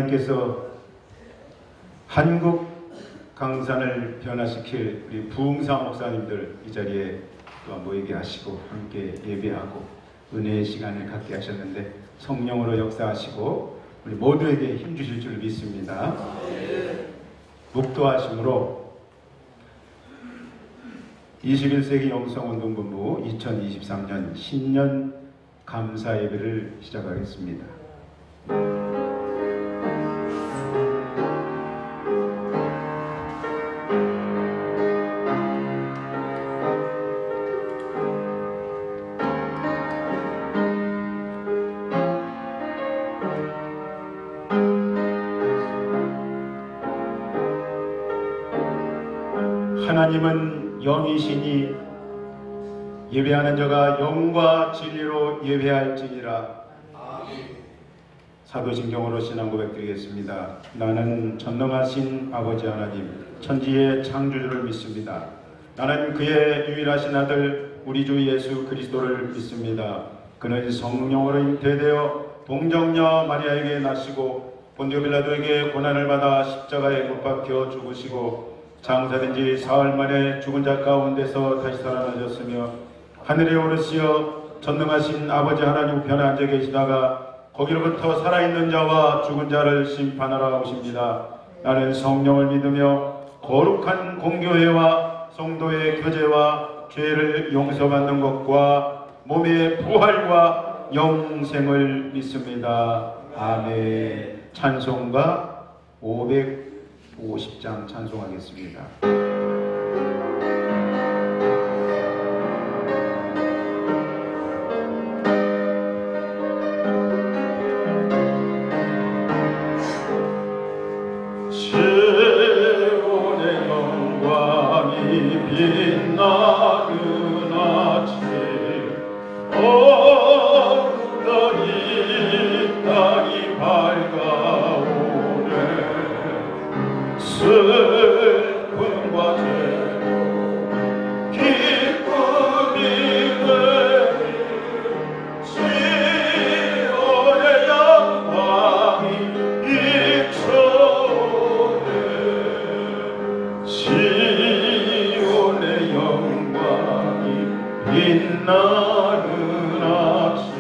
하나님께서 한국 강산을 변화시킬 우리 부흥사 목사님들 이 자리에 또 모이게 하시고 함께 예배하고 은혜의 시간을 갖게 하셨는데 성령으로 역사하시고 우리 모두에게 힘주실 줄 믿습니다. 묵도하심으로 21세기 영성운동본부 2023년 신년 감사 예배를 시작하겠습니다. 하나님은 영이시니 예배하는 자가 영과 진리로 예배할지니라. 사도신경으로 신앙 고백드리겠습니다. 나는 전능하신 아버지 하나님 천지의 창조주를 믿습니다. 나는 그의 유일하신 아들 우리 주 예수 그리스도를 믿습니다. 그는 성령으로 잉태되어 동정녀 마리아에게 나시고 본디오 빌라도에게 고난을 받아 십자가에 못 박혀 죽으시고 장사된 지 사흘 만에 죽은 자 가운데서 다시 살아나셨으며 하늘에 오르시어 전능하신 아버지 하나님 우편에 앉아 계시다가 거기로부터 살아있는 자와 죽은 자를 심판하러 오십니다. 나는 성령을 믿으며 거룩한 공교회와 성도의 교제와 죄를 용서받는 것과 몸의 부활과 영생을 믿습니다. 아멘. 찬송가 550장 찬송하겠습니다. 시온의 영광이 빛나는 아침 어두운 이 땅이 밝아오네. 슬픔과 죄로 기쁨이 되리. 시온의 영광이 비춰오네. 시온의 영광이 빛나는 아침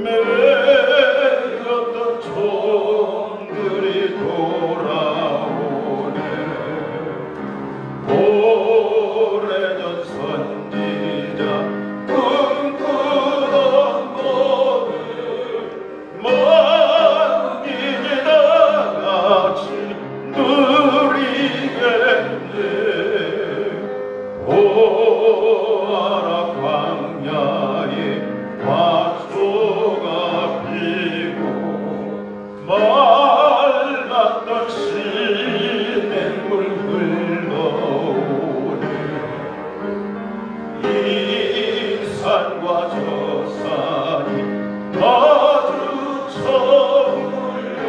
매였던 종들이 돌아오네. 오래전 선지자 꿈꾸던 몸을 만민이 다같이 누리겠네. 보아라 광야에 밭소가 피고 말랐던 시냇물 흘러오네. 이 산과 저 산이 마주쳐물려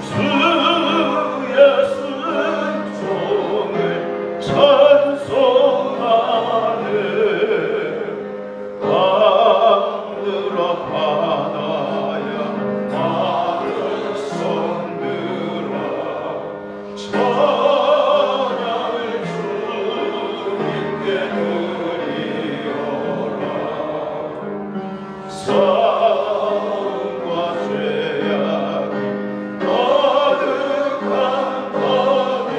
주의 순종을 찬송하네. 하늘아 바다야 마른 손들아 찬양을 주님께 드리어라. 사랑과 죄악이 가득한 밤에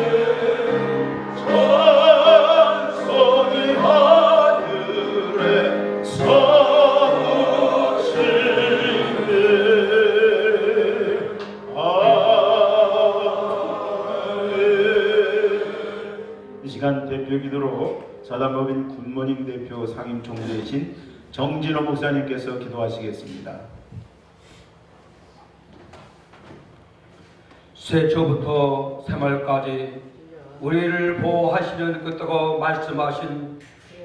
찬송이 하늘에 사무치네. 이 시간 대표 기도로 사단법인 굿모닝 대표 상임 총재이신 정진호 목사님께서 기도하시겠습니다. 새초부터 새말까지 우리를 보호하시는 그 뜨거운 말씀하신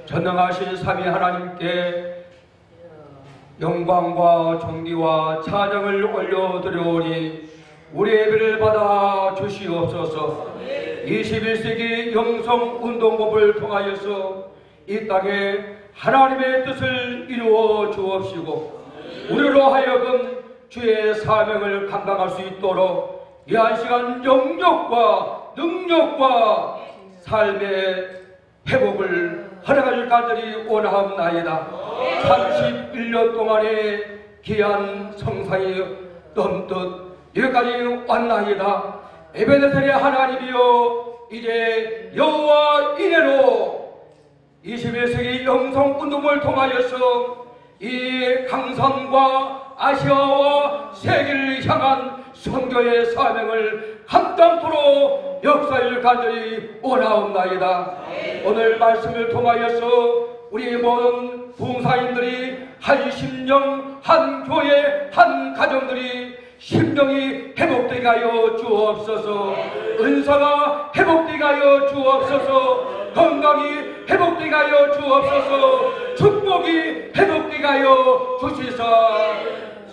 전능하신 삼위 하나님께 영광과 존귀와 찬양을 올려드려오니 우리 예배를 받아 주시옵소서. 21세기 영성운동법을 통하여서 이 땅에 하나님의 뜻을 이루어 주옵시고 우리로 하여금 주의 사명을 감당할 수 있도록 이 한 시간 영역과 능력과 삶의 회복을 허락하실 간절히 원하옵나이다. 31년 동안의 귀한 성상이 넘듯 여기까지 왔나이다. 에베네셀의 하나님이여, 이제 여호와 이래로 21세기 영성운동을 통하여서 이 강산과 아시아와 세계를 향한 선교의 사명을 감당토록 역사를 간절히 원하옵나이다. 오늘 말씀을 통하여서 우리 모든 봉사인들이 한 심령, 한 교회, 한 가정들이 심령이 회복되게 하여 주옵소서. 은사가 회복되게 하여 주옵소서. 건강이 회복되게 하여 주옵소서. 축복이 회복되게 하여 주시사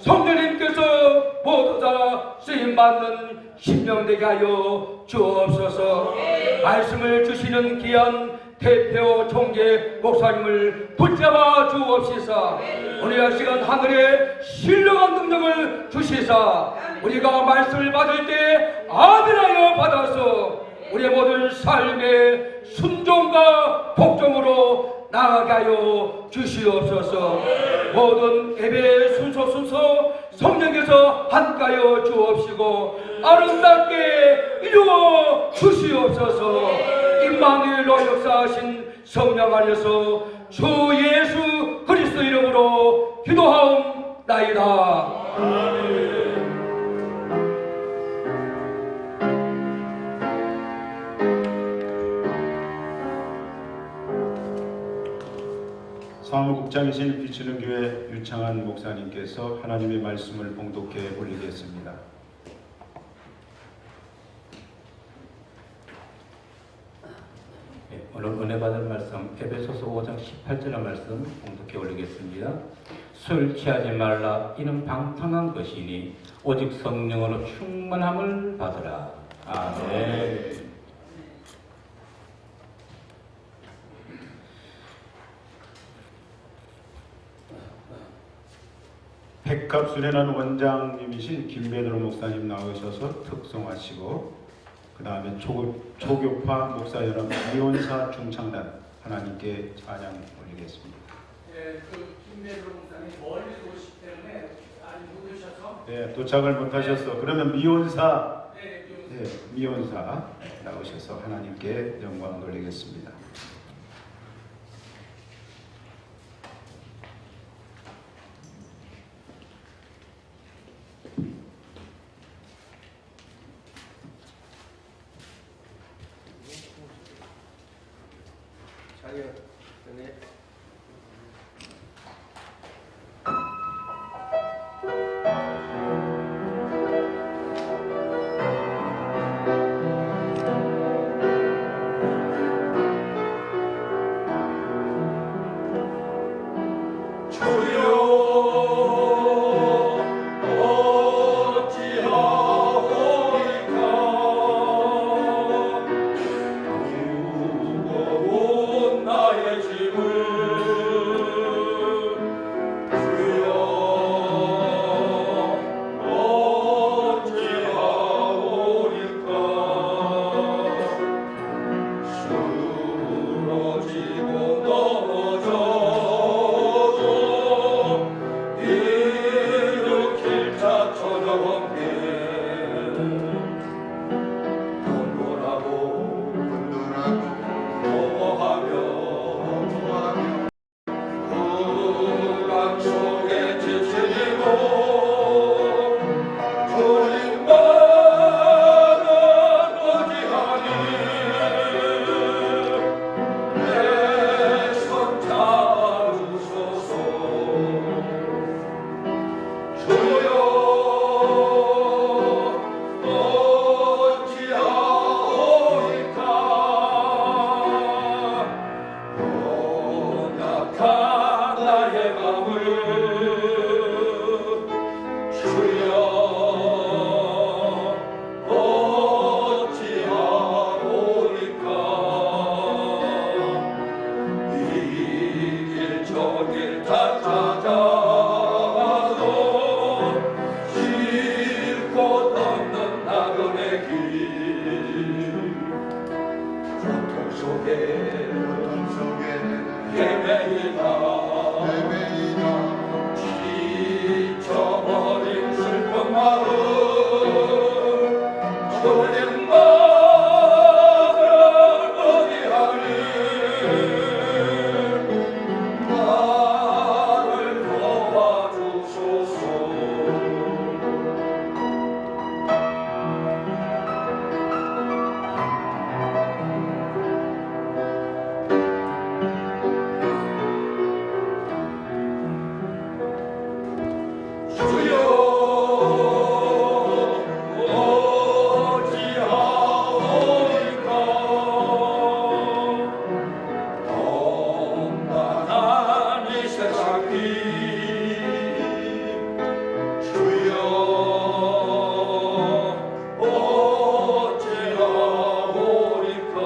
성령님께서 모두 다 쓰임받는 심령되게 하여 주옵소서. 말씀을 주시는 귀한 대표 총재 목사님을 붙잡아 주옵시사 오늘 이 시간 하늘에 신령한 능력을 주시사 우리가 말씀을 받을 때 아멘하여 받아서 우리의 모든 삶의 순종과 복종으로 나아가게 하여 주시옵소서. 모든 예배 순서 성령께서 함께하여 주옵시고 아름답게 이루어 주시옵소서. 임마누엘로 역사하신 성령 안에서 주 예수 그리스도 이름으로 기도하옵나이다. 아멘. 사무국장이신 비추는 교회 유창한 목사님께서 하나님의 말씀을 봉독해 올리겠습니다. 오늘 은혜 받을 말씀 에베소서 5장 18절의 말씀 봉독해 올리겠습니다. 술 취하지 말라 이는 방탕한 것이니 오직 성령으로 충만함을 받으라. 아멘. 백합 수련원 원장님이신 김베드로 목사님 나오셔서 특송하시고 그 다음에 초교파 목사여러분 이혼사 중창단 하나님께 찬양 올리겠습니다. 네, 그 김베드로 목사님 멀리서 오시기 때문에 아직 못 오셔서 네, 도착을 못하셔서 그러면 미혼사 네, 미혼사 나오셔서 하나님께 영광 돌리겠습니다. 도모하며 속에 고통 속에 헤매이다 지쳐버린 슬픈 마음 졸린 마음을 어디하니 나를 도와주소서 주여 어찌하오리까 험난한 이 세상이 주여 어찌하오리까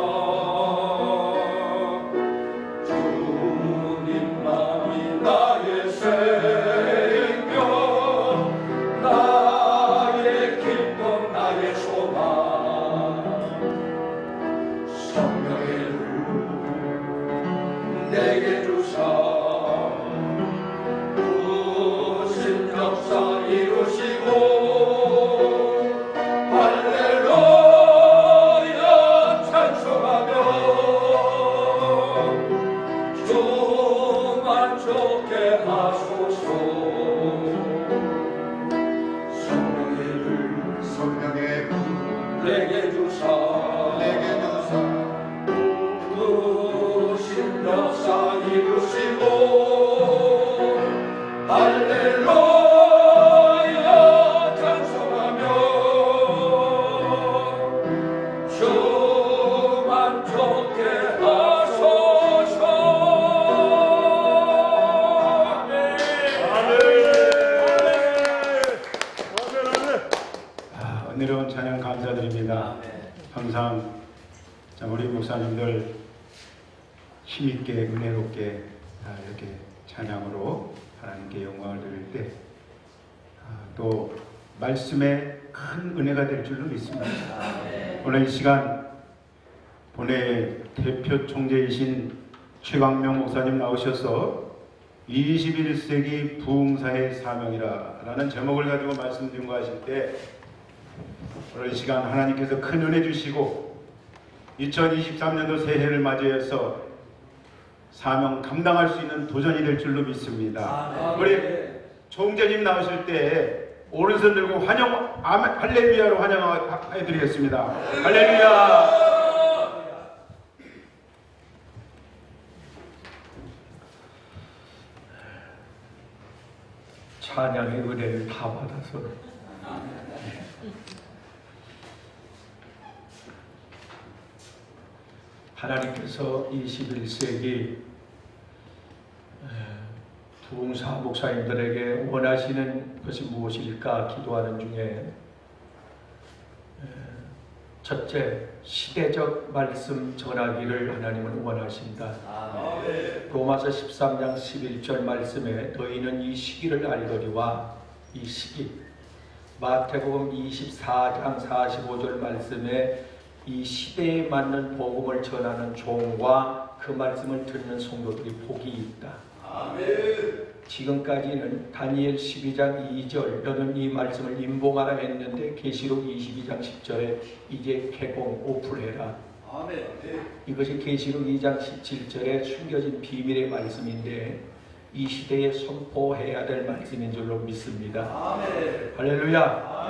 주님만이 나의 생명 나의 기쁨 나의 소망 성령의 루 내게 주사 무슨 역사 이루시고 할렐루야 찬송하며 주만 좋게 하소서 성령의 루 성령의 부 내게 주사 내게 주사 무신 역사 이루시고 할렐루야 찬송하며 주만 좋게 하소서 은혜로운 찬양 감사드립니다. 항상 우리 목사님들 힘있게 은혜롭게 이렇게 찬양으로 하나님께 영광을 드릴 때 또 말씀에 큰 은혜가 될 줄로 믿습니다. 오늘 이 시간 본회 대표 총재이신 최광명 목사님 나오셔서 21세기 부흥사의 사명이라는 제목을 가지고 말씀 증거하실 때 오늘 이 시간 하나님께서 큰 은혜 주시고 2023년도 새해를 맞이해서 사명 감당할 수 있는 도전이 될 줄로 믿습니다. 우리 총재님 나오실 때 오른손 들고 환영 할렐루야로 환영해 드리겠습니다. 할렐루야. 찬양의 은혜를 다 받아서 하나님께서 21세기 부흥사 목사님들에게 원하시는 것이 무엇일까 기도하는 중에 첫째, 시대적 말씀 전하기를 하나님은 원하신다. 로마서 13장 11절 말씀에 너희는 이 시기를 알거니와 이 시기, 마태복음 24장 45절 말씀에 이 시대에 맞는 복음을 전하는 종과 그 말씀을 듣는 성도들이 복이 있다. 지금까지는 다니엘 12장 2절 너는 이 말씀을 임봉하라 했는데 계시록 22장 10절에 이제 개봉 오픈해라. 이것이 계시록 2장 17절에 숨겨진 비밀의 말씀인데 이 시대에 선포해야 될 말씀인 줄로 믿습니다. 할렐루야.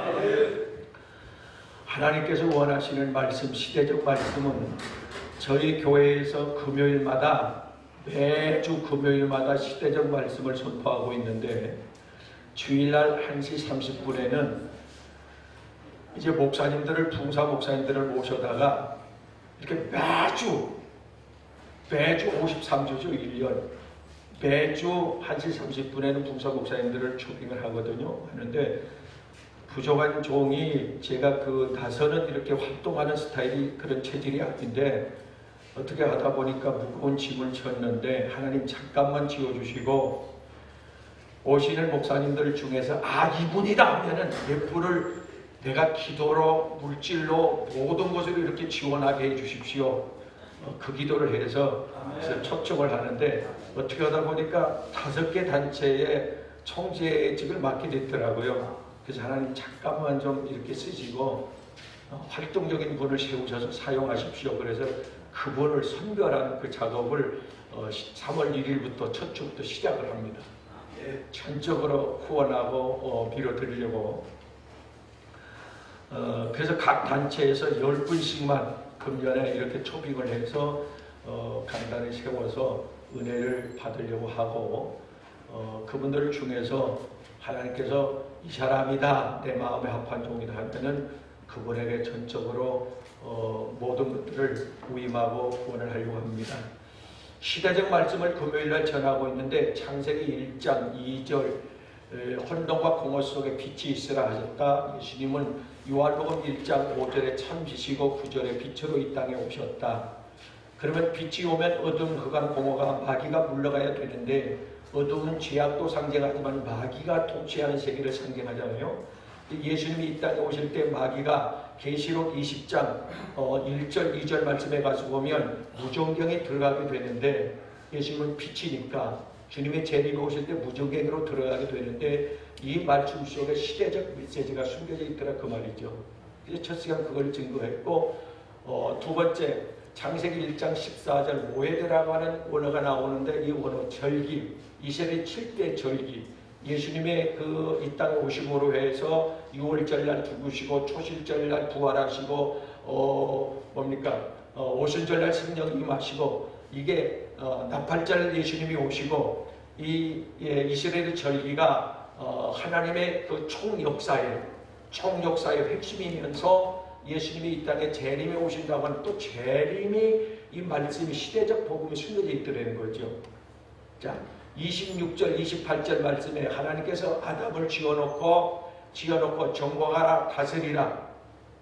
하나님께서 원하시는 말씀, 시대적 말씀은 저희 교회에서 금요일마다 매주 금요일마다 시대적 말씀을 선포하고 있는데 주일날 1시 30분에는 이제 목사님들을 부흥사 목사님들을 모셔다가 이렇게 매주 53주죠 1년 매주 1시 30분에는 부흥사 목사님들을 초빙을 하거든요. 하는데 부족한 종이 제가 그 다서는 이렇게 활동하는 스타일이 그런 체질이 아닌데 어떻게 하다 보니까 무거운 짐을 졌는데 하나님 잠깐만 지어주시고 오시는 목사님들 중에서 이분이다 하면은 몇 분을 내가 기도로 물질로 모든 것으로 이렇게 지원하게 해주십시오. 그 기도를 해서 그래서 초청을 하는데 어떻게 하다 보니까 5개 단체의 총재직을 맡게 됐더라고요. 그래서 하나님 잠깐만 좀 이렇게 쓰시고 활동적인 분을 세우셔서 사용하십시오. 그래서 그분을 선별하는 그 작업을 3월 1일부터 첫 주부터 시작을 합니다. 전적으로 후원하고 빌어드리려고 그래서 각 단체에서 10분씩만 금년에 이렇게 초빙을 해서 간단히 세워서 은혜를 받으려고 하고 그분들 중에서 하나님께서 이 사람이다 내 마음에 합한 종이다 하면은 그분에게 전적으로 모든 것들을 위임하고 구원을 하려고 합니다. 시대적 말씀을 금요일날 전하고 있는데 창세기 1장 2절 혼돈과 공허 속에 빛이 있으라 하셨다. 예수님은 요한복음 1장 5절에 참지시고 9절에 빛으로 이 땅에 오셨다. 그러면 빛이 오면 어둠, 흑암, 공허가 마귀가 물러가야 되는데 어둠은 죄악도 상징하지만 마귀가 통치하는 세계를 상징하잖아요. 예수님이 이 땅에 오실 때 마귀가 계시록 20장 1절 2절 말씀에 가서 보면 무정경에 들어가게 되는데 예수님은 빛이니까 주님의 재림이 오실 때 무정경으로 들어가게 되는데 이 말씀 속에 시대적 메시지가 숨겨져 있더라 그 말이죠. 그래서 첫 시간 그걸 증거했고 두 번째 창세기 1장 14절 모에드라고 하는 원어가 나오는데 이 원어 절기 이스라엘 7대 절기 예수님의 그 이 땅에 오심으로 해서 6월절날 죽으시고 초실절날 부활하시고 오순절날 성령 임하시고 이게 나팔절 예수님이 오시고 이 이스라엘 절기가 하나님의 그 총역사의 핵심이면서 예수님이 이 땅에 재림에 오신다고 하는 또 재림이 이 말씀이 시대적 복음이 숨겨져 있더라는 거죠. 자, 26절 28절 말씀에 하나님께서 아담을 지어놓고 정복하라 다스리라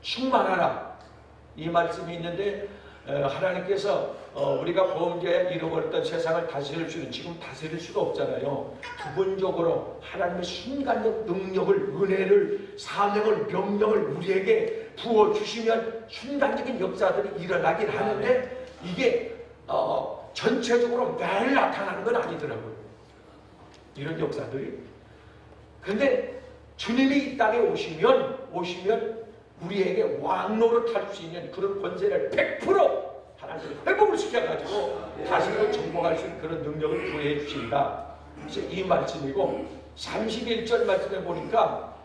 충만하라 이 말씀이 있는데 하나님께서 우리가 범죄에 잃어버렸던 세상을 다스릴 수는 지금 다스릴 수가 없잖아요. 부분적으로 하나님의 순간적 능력을 은혜를 사명을 명령을 우리에게 부어주시면 순간적인 역사들이 일어나긴 하는데 이게 전체적으로 매일 나타나는 건 아니더라고요. 이런 역사들이. 근데 주님이 이 땅에 오시면 우리에게 왕노릇 할 수 있는 그런 권세를 100% 하나님이 회복을 시켜가지고 다시금 정복할 수 있는 그런 능력을 부여해 주신다. 그래서 이 말씀이고 31절 말씀에 보니까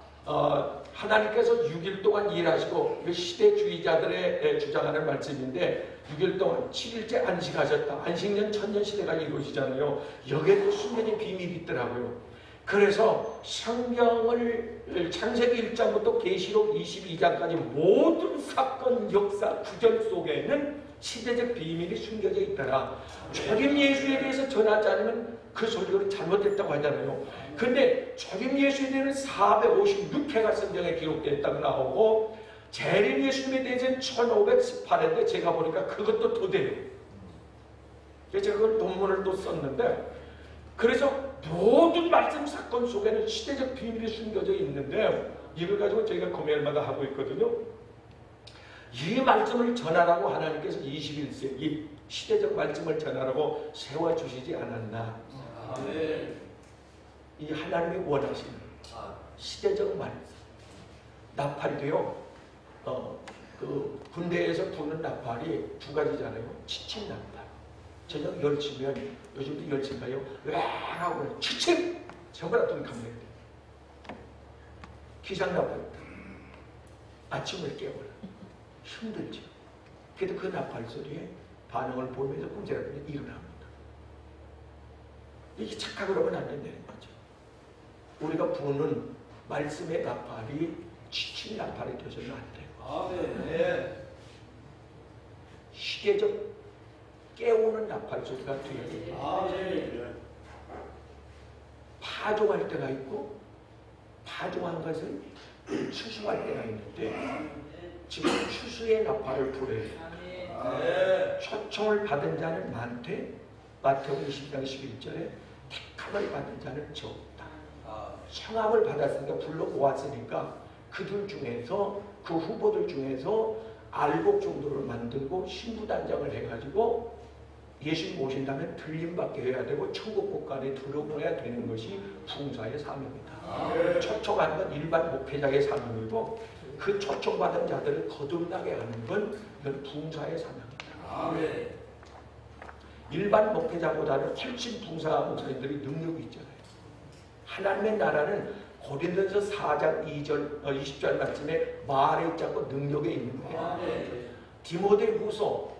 하나님께서 6일 동안 일하시고 시대주의자들의 주장하는 말씀인데 6일 동안 7일째 안식하셨다. 안식년 천년 시대가 이루어지잖아요. 여기에도 숨겨진 비밀이 있더라고요. 그래서 성경을 창세기 1장부터 계시록 22장까지 모든 사건, 역사, 구절 속에는 시대적 비밀이 숨겨져 있더라. 초림 예수에 대해서 전하지 않으면 그 설교는 잘못됐다고 하잖아요. 근데 초림 예수에 대해서는 456회가 성경에 기록됐다고 나오고 재림 예수님에 대해서는 1518회인데 제가 보니까 그것도 더 돼요. 그래서 제가 그걸 논문을 또 썼는데 그래서 모든 말씀 사건 속에는 시대적 비밀이 숨겨져 있는데 이걸 가지고 저희가 금요일마다 하고 있거든요. 이 말씀을 전하라고 하나님께서 21세기 시대적 말씀을 전하라고 세워주시지 않았나. 이 하나님이 원하시는 시대적 말씀. 나팔도요. 그 군대에서 부는 나팔이 두 가지잖아요. 치침 나팔. 저녁 10시면 요즘도 10시인가요? 왜 하고 치침! 전부 다 눈이 감겨야 돼. 기상 나팔입니다. 아침을 깨워라. 힘들죠. 그래도 그 나팔 소리에 반응을 보면서 꿈자라도 일어납니다. 이게 착각을 하면 안 된다는 거죠. 우리가 부는 말씀의 나팔이 지친 나팔이 되어서는 안 돼요. 시대적 깨우는 나팔 소리가 되어야 돼요. 파종할 때가 있고 파종한 것을 추수할 때가 있는데 지금 추수의 나팔을 불어요. 초청을 받은 자는 많되 마태복음 20장 11절에 택함을 받은 자는 적다. 청함을 받았으니까 불러 모았으니까 그들 중에서 그 후보들 중에서 알곡 정도를 만들고 신부단장을 해가지고 예수님 오신 다음에 들림받게 해야 되고 천국 국간에 들어오야 되는 것이 부흥사의 사명이다. 초청하는 건 일반 목회자의 사명이고 그 초청받은 자들을 거듭나게 하는 건 이건 부흥사의 사명이다. 일반 목회자보다는 훨씬 부흥사 목사님들이 능력이 있잖아요. 하나님의 나라는 고린도서 4장 20절 말씀에 말에 있지 않고 능력에 있는 거예요. 디모데후서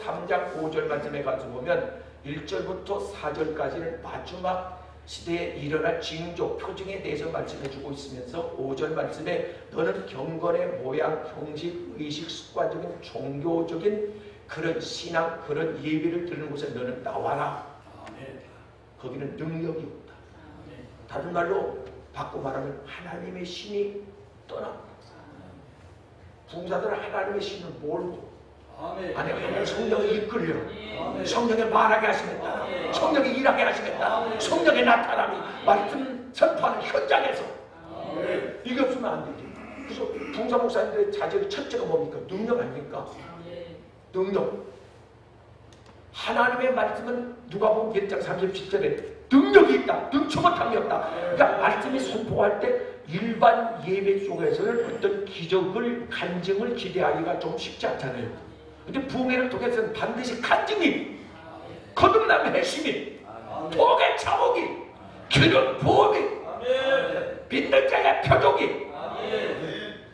3장 5절 말씀에 가서 보면 1절부터 4절까지는 마지막 시대에 일어날 징조, 표징에 대해서 말씀해주고 있으면서 5절 말씀에 너는 경건의 모양, 형식, 의식, 습관적인 종교적인 그런 신앙, 그런 예배를 드리는 곳에 너는 나와라. 거기는 능력이 없다. 다른 말로 바꿔 말하면 하나님의 신이 떠납니다. 부흥사들은 하나님의 신을 몰고 안에 하나님의 성령이 이끌려 성령이 말하게 하시겠다. 성령이 일하게 하시겠다. 성령의 나타남이 말씀 선포하는 현장에서 이게 없으면 안 되지. 그래서 부흥사 목사님들의 자질이 첫째가 뭡니까? 능력 아닙니까? 능력. 하나님의 말씀은 누가복음 1장 37절에 능력이 있다. 능치 못함이 없다. 그러니까 말씀이 선포할 때 일반 예배 속에서는 어떤 기적을 간증을 기대하기가 좀 쉽지 않잖아요. 근데 부흥회를 통해서는 반드시 간증이, 거듭남의 핵심이, 복의 자복이, 기름 부음이, 빛날 자의 표적이,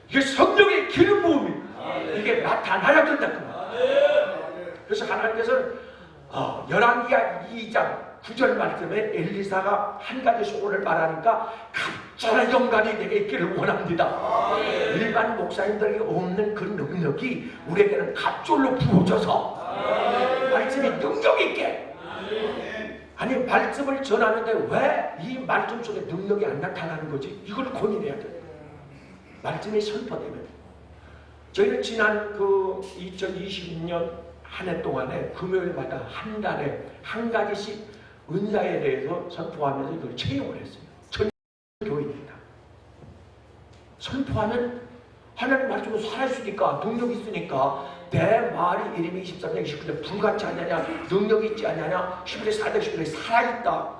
이게 성령의 기름 부음이 이게 나타나야 된다. 그래서 하나님께서는 열왕기하 2장 9절 말씀에 엘리사가 한 가지 소원을 말하니까 갑절의 영광이 내게 있기를 원합니다. 일반 목사님들에게 없는 그 능력이 우리에게는 갑절로 부어져서 말씀이 능력 있게, 아니 말씀을 전하는데 왜 이 말씀 속에 능력이 안 나타나는 거지? 이걸 고민해야 돼요. 말씀이 선포되면 저희는 지난 2020년 한 해 동안에 금요일마다 한 달에 한 가지씩 은사에 대해서 선포하면서 이걸 채용을 했어요. 전 교인입니다. 선포하면 하나님 말씀으로 살아있으니까, 능력이 있으니까 내 말이 이름이 23장 29절 불같지 않냐냐, 능력이 있지 않냐냐, 11절 4절 11절에 살아있다.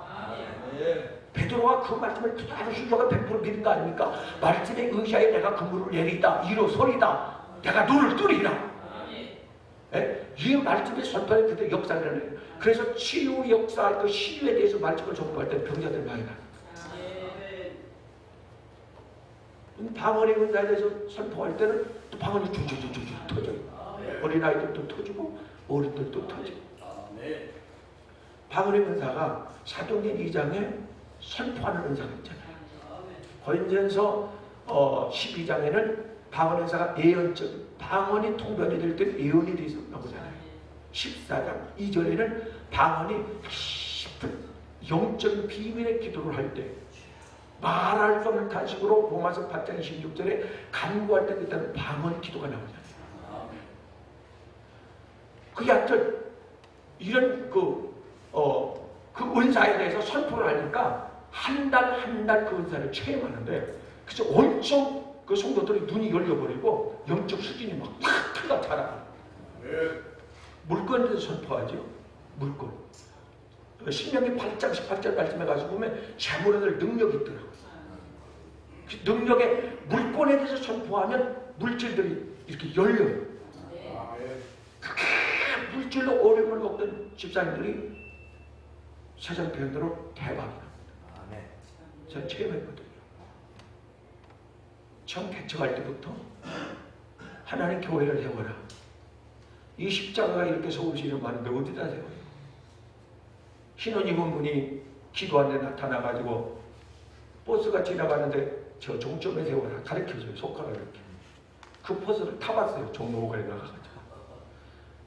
베드로가 그 말씀을 아주 순종한 100% 믿은 거 아닙니까? 말씀에 의지하여 내가 그물을 내리다 일어서리다, 내가 눈을 뜨리라. 이 말씀의 선포에 그때 역사를 해요. 그래서 치유 역사, 그 시류에 대해서 말씀을 전포할 때 병자들 많이 나요. 방언의 은사에 대해서 선포할 때는 또 방언이 쭈쭈쭈쭈 터져요. 어린아이들도 터지고 어른들도 터지고. 방언의 은사가 사도행전 2장에 선포하는 은사가 있잖아요. 고린도전서 12장에는 방언 은사가 예언적, 방언이 통변이 될 때 예언이 돼서 나오잖아요. 14장 2절에는 방언이 깊은 영적인 비밀의 기도를 할 때, 말할 수 없는 탄식으로 로마서 8장 26절에 간구할 때 그때는 방언 기도가 나오잖아요. 그게 하여튼 이런 그 은사에 대해서 선포를 하니까 한 달 한 달 그 은사를 체험하는데, 그래서 엄청 그 성도들이 눈이 열려버리고 영적 수준이 막 탁 자라요. 물건에 대해서 선포하죠. 물건. 신명기 8장 18절 말씀에 가서 보면 재물을 능력이 있더라고요. 그 능력에 물건에 대해서 선포하면 물질들이 이렇게 열려요. 그 물질로 어려움을 겪던 집사님들이 세상 편대로 대박이 납니다. 저는 체험했거든요. 처음 개척할 때부터 하나님 교회를 세워라. 이 십자가가 이렇게 서울시에 많은데 어디다 세워요? 흰옷 입은 분이 기도하는데 나타나가지고 버스가 지나가는데 저 종점에 세워라 가르쳐줘요. 손가락 이렇게. 그 버스를 타봤어요. 종로구에 나가가지고.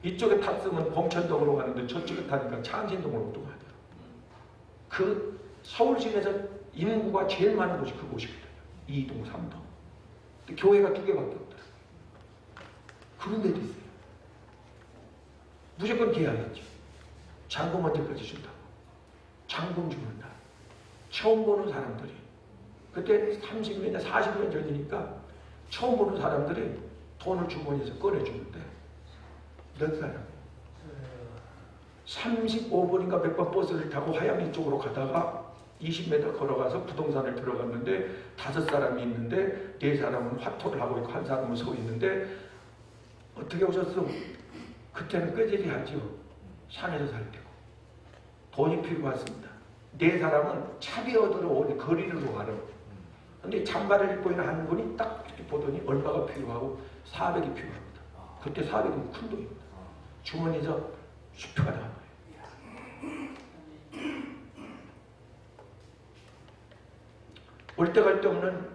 이쪽에 탔으면 봉천동으로 가는데 저쪽에 타니까 창신동으로 또 가요. 그 서울시에서 인구가 제일 많은 곳이 그곳이거든요. 2동, 3동. 근데 교회가 2개밖에 없더라고요. 그런 데도 있어요. 무조건 계약했죠. 잔금 언제까지 준다고. 잔금 주는 날. 처음 보는 사람들이. 그때 30년, 40년 전이니까 처음 보는 사람들이 돈을 주머니에서 꺼내주는데 몇 사람? 35분인가 몇 번 버스를 타고 화양리 쪽으로 가다가 20m 걸어가서 부동산을 들어갔는데 5사람이 있는데 4사람은 화토를 하고 있고 1사람은 서 있는데 어떻게 오셨어? 그때는 꾀질이 하죠. 산에서 살 때고 돈이 필요했습니다. 4사람은 차비 얻으러 오니 거리로 가려. 근데 장발을 입고 있는 한 분이 딱 이렇게 보더니 얼마가 필요하고 400이 필요합니다. 그때 400은 큰 돈입니다. 주머니에서 수표가 나온 거예요. 올 때 갈 데 없는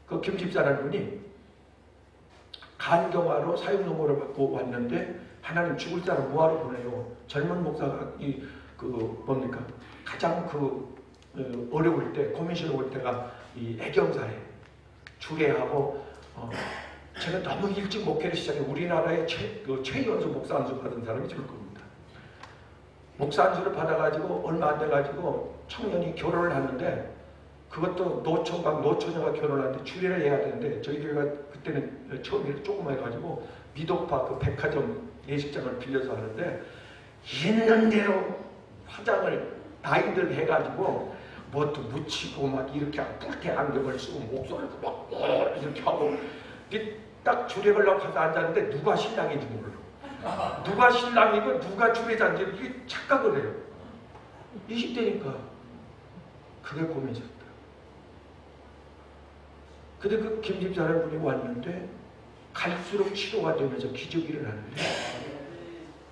그 김집사라는 분이 간경화로 사형선고를 받고 왔는데 하나님 죽을 사람 뭐하러 보내요? 젊은 목사가 뭡니까? 가장 어려울 때, 고민스러울 때가 이 애경사에 주례하고 제가 너무 일찍 목회를 시작해 우리나라의 최연소 목사 안수 받은 사람이 저일 겁니다. 목사 안수를 받아가지고 얼마 안 돼가지고 청년이 결혼을 하는데 그것도 노처녀가 결혼하는데 주례를 해야 되는데 저희 교회가 그때는 처음에 조금 해가지고 미도파 그 백화점 예식장을 빌려서 하는데 있는 대로 화장을 나이들 해가지고 뭣도 묻히고 막 이렇게 뿔테 안경을 쓰고 목소리를 막 이렇게 하고 딱 주례 걸려고 가서 앉았는데 누가 신랑인지 몰라. 누가 신랑이고 누가 주례자인지 이게 착각을 해요. 20대니까 그게 고민이었다. 근데 그 김집사라는 분이 왔는데 갈수록 치료가 되면서 기적이 일어나는데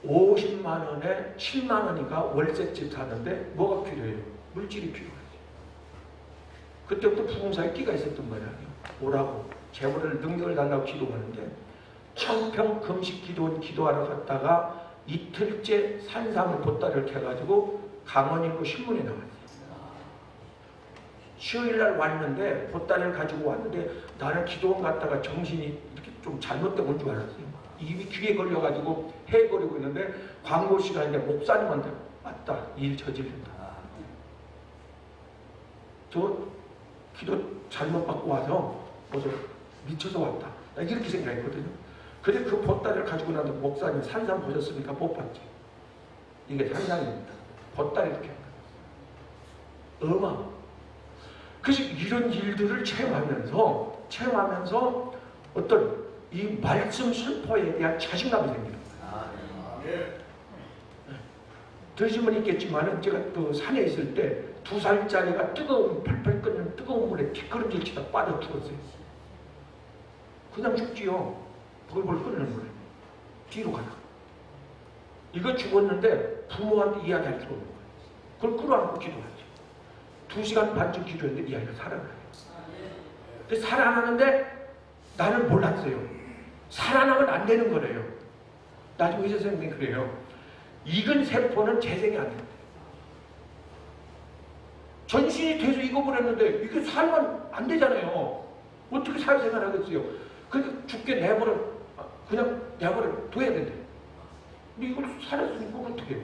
50만 원에 7만 원인가 월세집 사는데 뭐가 필요해요? 물질이 필요하지. 그때부터 부흥사에 끼가 있었던 거예요. 오라고 재물을 능력을 달라고 기도하는데 청평 금식 기도하러 갔다가 이틀째 산삼을 보따리를 캐가지고 강원일보 신문에 나왔어요. 수요일날 왔는데 보따리를 가지고 왔는데 나는 기도원 갔다가 정신이 이렇게 좀 잘못된 건 줄 알았어요. 입이 귀에 걸려가지고 해거리고 있는데 광고 시간인데 목사님한테 맞다 일 저지른다. 저 기도 잘못 받고 와서 어제 미쳐서 왔다. 나 이렇게 생각했거든요. 근데 그 보따리를 가지고 나서 목사님 산삼 보셨습니까? 못 봤죠. 이게 산삼입니다. 보따리 이렇게 어마어마. 그래서 이런 일들을 체험하면서 어떤 이 말씀 선포에 대한 자신감이 생기는 거예요. 들으신 분 있겠지만 제가 또 산에 있을 때 2살짜리가 뜨거운 펄펄 끓는 뜨거운 물에 뒷걸음질 치다 빠져 죽었어요. 그냥 죽지요. 벌벌 끓는 물에 뒤로 가다. 이거 죽었는데 부모한테 이야기할 수 없는 거예요. 그걸 끌어안고 기도하죠. 2시간 반쯤 기도했는데 이 아이가 살아나요. 근데 살아나는데 나는 몰랐어요. 살아나면 안 되는 거래요. 나중에 의사 선생님이 그래요. 익은 세포는 재생이 안 된대. 전신이 돼서 익어버렸는데 이게 살면 안 되잖아요. 어떻게 사회생활 하겠어요? 그러니까 죽게 그냥 내버려 둬야 된대. 근데 이걸 살았으니까 어떻게 해요?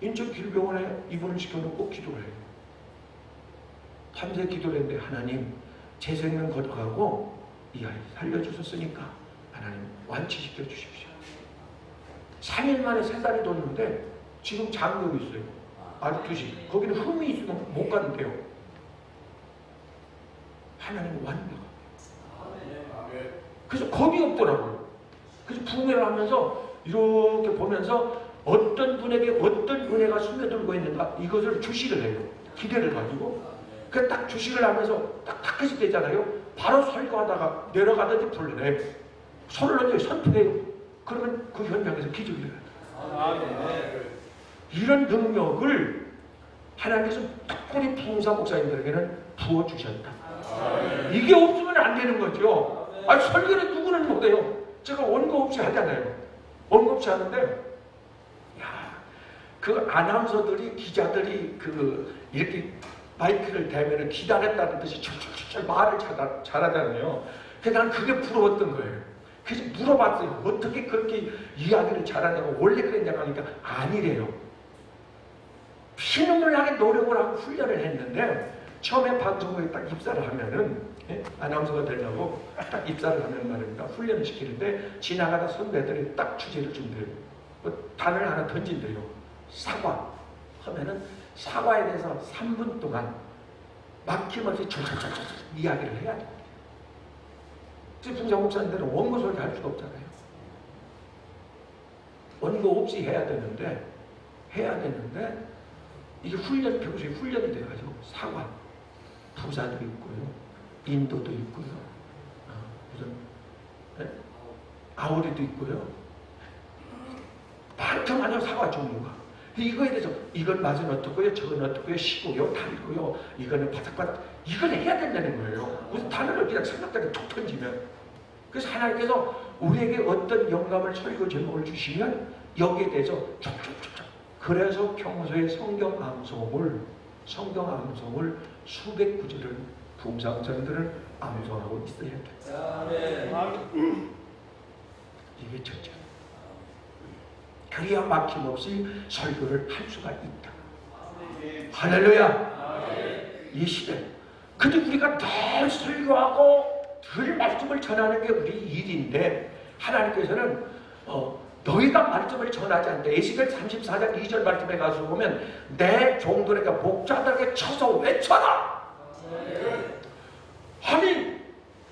인천 길병원에 입원을 시켜놓고 기도를 해요. 밤새 기도를 했는데 하나님 제 생명 걷어가고 이 아이 살려주셨으니까 하나님 완치시켜 주십시오. 3일 만에 3살이 뒀는데 지금 장거리 있어요. 아르투시. 거기는 흠이 있으면 못 가는데요. 하나님 완벽하게. 그래서 겁이 없더라고요. 그래서 부흥회를 하면서 이렇게 보면서 어떤 분에게 어떤 은혜가 스며들고 있는가 이것을 주시를 해요. 기대를 가지고. 그 딱 주식을 하면서 딱 타켓이 되잖아요. 바로 설교하다가 내려가든지 불러내요. 손을 선포해요. 그러면 그 현장에서 기적이 일어나요. 이런 능력을 하나님께서 특별히 부흥사 목사님들에게는 부어주셨다. 이게 없으면 안 되는 거죠. 아니 설교는 누구는 못해요. 제가 원고 없이 하잖아요. 원고 없이 하는데 그 아나운서들이 기자들이 이렇게 마이크를 대면은 기다렸다는 듯이 철철철 말을 잘하잖아요. 그래서 난 그게 부러웠던 거예요. 그래서 물어봤어요. 어떻게 그렇게 이야기를 잘하냐고. 원래 그랬냐고 하니까 아니래요. 피눈물 나게 노력을 하고 훈련을 했는데 처음에 방송국에 딱 입사를 하면은 아나운서가 되려고 딱 입사를 하면 말입니다. 훈련을 시키는데 지나가다 선배들이 딱 주제를 준대요. 단어를 하나 던진대요. 사과 하면은 사과에 대해서 3분 동안 막힘없이 철철철철 이야기를 해야 돼요. 풍자 목사님들은 원고 소리 할 수가 없잖아요. 원고 없이 해야 되는데 이게 교수의 훈련이 돼가지고 사과, 부사도 있고요, 인도도 있고요, 무슨 아우리도 있고요. 많죠 사과 종류가. 이거에 대해서 이건 맛은 어떻고요, 저건 어떻고요, 시고요, 달고요, 이거는 바삭바삭, 이걸 해야 된다는 거예요. 무슨 단어를 그냥 생각나게 툭 던지면. 그래서 하나님께서 우리에게 어떤 영감을 설교 제목을 주시면 여기에 대해서 촉촉촉촉. 그래서 평소에 성경 암송을 수백 구절을 부흥사역자들은 암송하고 있어야 돼요. 이게 첫째. 그래야 막힘없이 설교를 할 수가 있다. 할렐루야. 이 시대. 근데 우리가 늘 설교하고 늘 말씀을 전하는 게 우리 일인데 하나님께서는 너희가 말씀을 전하지 않는다. 에스겔 34장 2절 말씀에 가서 보면 내 종들에게 목자들에게 쳐서 외쳐라. 아니 왜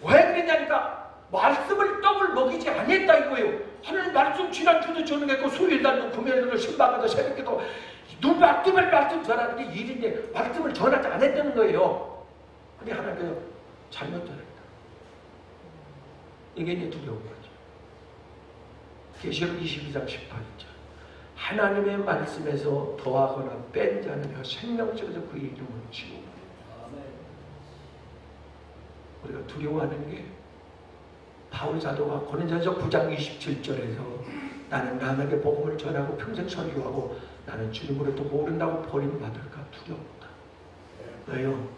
그랬냐니까 말씀을 떡을 먹이지 않았다 이거예요. 하나님 말씀 지난주도 전하겠고 수요일날도 금요일날도 신방에도 새벽에도 눈박뜨면 말씀 전하는 게 일인데 말씀을 전하지 않았다는 거예요. 근데 하나님께서 잘못 전했다. 이게 이제 두려운 거죠. 계시록 22장 18절 하나님의 말씀에서 더하거나 뺀 자는 생명책에서 그의 이름을 지우고. 우리가 두려워하는 게 바울 사도가 고린도전서 9장 27절에서 나는 남에게 복음을 전하고 평생 설교하고 나는 주님으로 또 모른다고 버림받을까 두렵다. 왜요?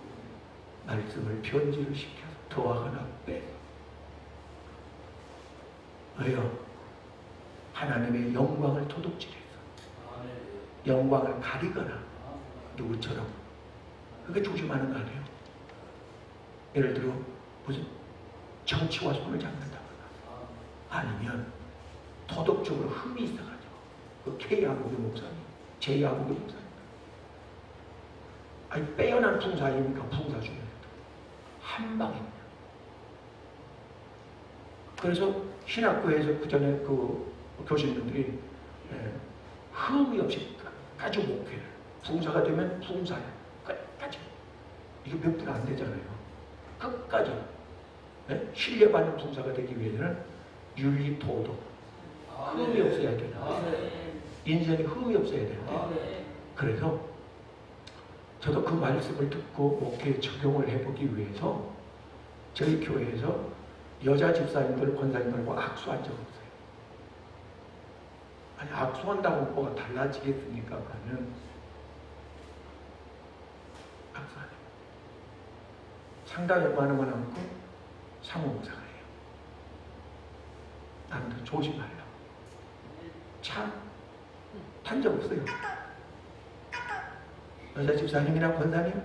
말씀을 변질을 시켜서 더하거나 빼. 왜요? 하나님의 영광을 도둑질해서 영광을 가리거나 누구처럼 그게 조심하는 거 아니에요? 예를 들어 무슨 정치와 손을 잡는다거나 아니면 도덕적으로 흠이 있어가지고 그 K아부교 목사님, J아부교 목사님 아니 빼어난 풍사 아닙니까? 풍사 중에 한 방입니다. 그래서 신학교에서 그 전에 그 교수님들이 흠이 없이 끝까지 목회를 풍사가 되면 풍사야 끝까지 이게 몇 분 안 되잖아요. 끝까지 신뢰받는 풍사가 되기 위해서는 윤리 도덕 흠이 없어야 되는데 인생에 흠이 없어야 되는데 그래서 저도 그 말씀을 듣고 목회에 적용을 해보기 위해서 저희 교회에서 여자 집사님들, 권사님들과 악수한 적 없어요. 아니 악수한다고 뭐가 달라지겠습니까? 그러면 악수하네. 상당히 많은 건 않고 사모목사가 해요. 나는 조심하려고. 참 탄 적 없어요. 여자 집사님이나 권사님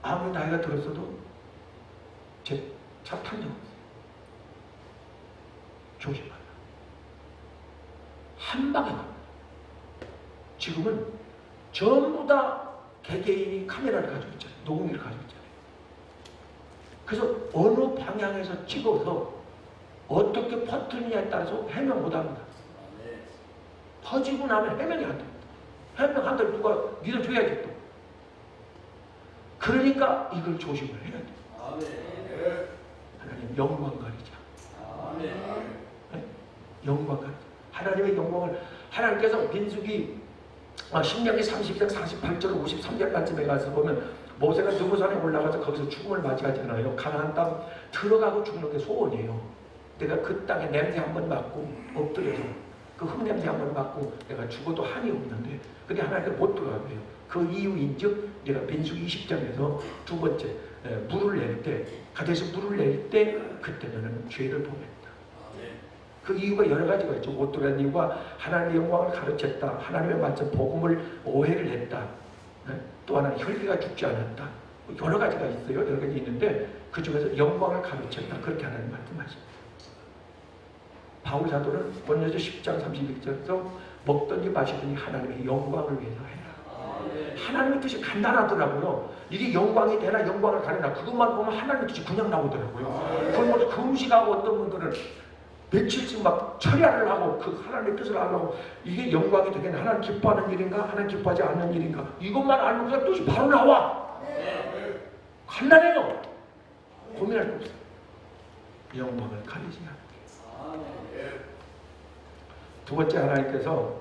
아무리 나이가 들었어도 제 차 탄 적 없어요. 조심하라. 한 방에 갑니다. 지금은 전부 다 개개인이 카메라를 가지고 있잖아요. 녹음기를 가지고 있잖아요. 그래서 어느 방향에서 찍어서 어떻게 퍼뜨리냐에 따라서 해명 못합니다. 퍼지고 나면 해명이 안 됩니다. 해명한다면 누가 믿어줘야지 또. 그러니까 이걸 조심을 해야 돼요. 하나님 영광 가리자. 영광 가리자. 하나님의 영광을 하나님께서 민수기 신명기 32장 48절 53절 말씀에 가서 보면 모세가 느보산에 올라가서 거기서 죽음을 맞이하잖아요. 가나안 땅 들어가고 죽는 게 소원이에요. 내가 그 땅에 냄새 한번 맡고 엎드려서 그 흙냄새 한번 맡고 내가 죽어도 한이 없는데 근데 하나님께 못 들어가고요. 그 이유인즉 내가 민수기 20장에서 두 번째 물을 낼 때 가데스 물을 낼 때 그때 너는 죄를 범했다. 그 이유가 여러 가지가 있죠. 못 들어간 이유가 하나님의 영광을 가르쳤다. 하나님의 말씀 복음을 오해를 했다. 또 하나는 혈기가 죽지 않았다. 여러 가지가 있어요. 여러 가지 있는데 그 중에서 영광을 가르쳤다. 그렇게 하나님 말씀하십니다. 바울 사도는 고린도서 10장 31절에서 먹든지 마시든지 하나님의 영광을 위해서 해라. 하나님의 뜻이 간단하더라고요. 이게 영광이 되나 영광을 가려나 그것만 보면 하나님의 뜻이 그냥 나오더라고요. 그걸 뭐 금식하고 어떤 분들은 며칠씩 막 철야를 하고 그 하나님의 뜻을 하려고 이게 영광이 되겠나 하나님 기뻐하는 일인가 하나님 기뻐하지 않는 일인가 이것만 알면 그냥 뜻이 바로 나와. 간단해요. 고민할 거 없어요. 영광을 가리지 않게. 두 번째 하나님께서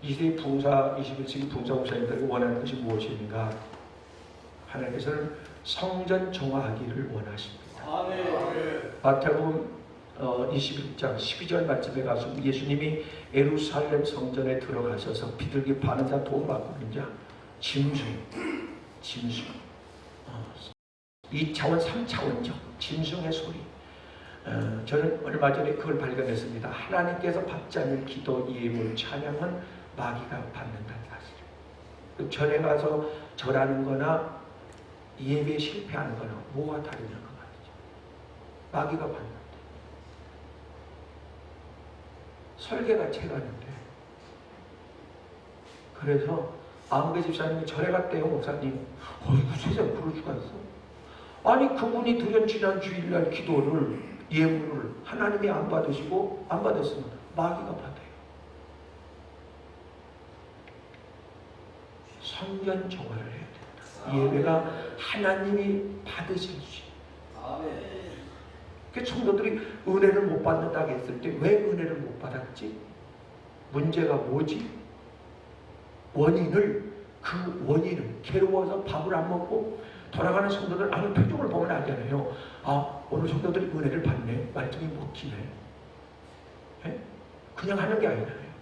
2세 부흥사 21세기 부흥사 목사님들이 원하는 것이 무엇인가? 하나님께서는 성전 정화하기를 원하십니다. 마태복음 21장 12절 말씀에 가서 예수님이 예루살렘 성전에 들어가셔서 비둘기 파는 자 돈 받고 이제 짐승 2차원 3차원적 짐승의 소리. 저는 얼마 전에 그걸 발견했습니다. 하나님께서 받지 않는 기도, 예물, 찬양은 마귀가 받는다는 사실. 전에 가서 절하는 거나 예배에 실패하는 거나 뭐가 다르냐 그 말이죠. 마귀가 받는다. 설계가 채가는데 그래서 아무개 집사님이 절에 갔대요. 목사님 어이구 세상에 그럴 수가 있어. 아니 그분이 드린 지난 주일날 기도를 예물을 하나님이 안 받으시고 안 받았으면 마귀가 받아요. 성전 정화를 해야 된다. 예배가 하나님이 받으실 수 있어요. 그 성도들이 은혜를 못 받는다고 했을 때 왜 은혜를 못 받았지? 문제가 뭐지? 그 원인을 괴로워서 밥을 안 먹고 돌아가는 성도들 아는 표정을 보면 알잖아요. 아 오늘 성도들이 은혜를 받네. 말씀이 먹히네. 그냥 하는 게 아니잖아요.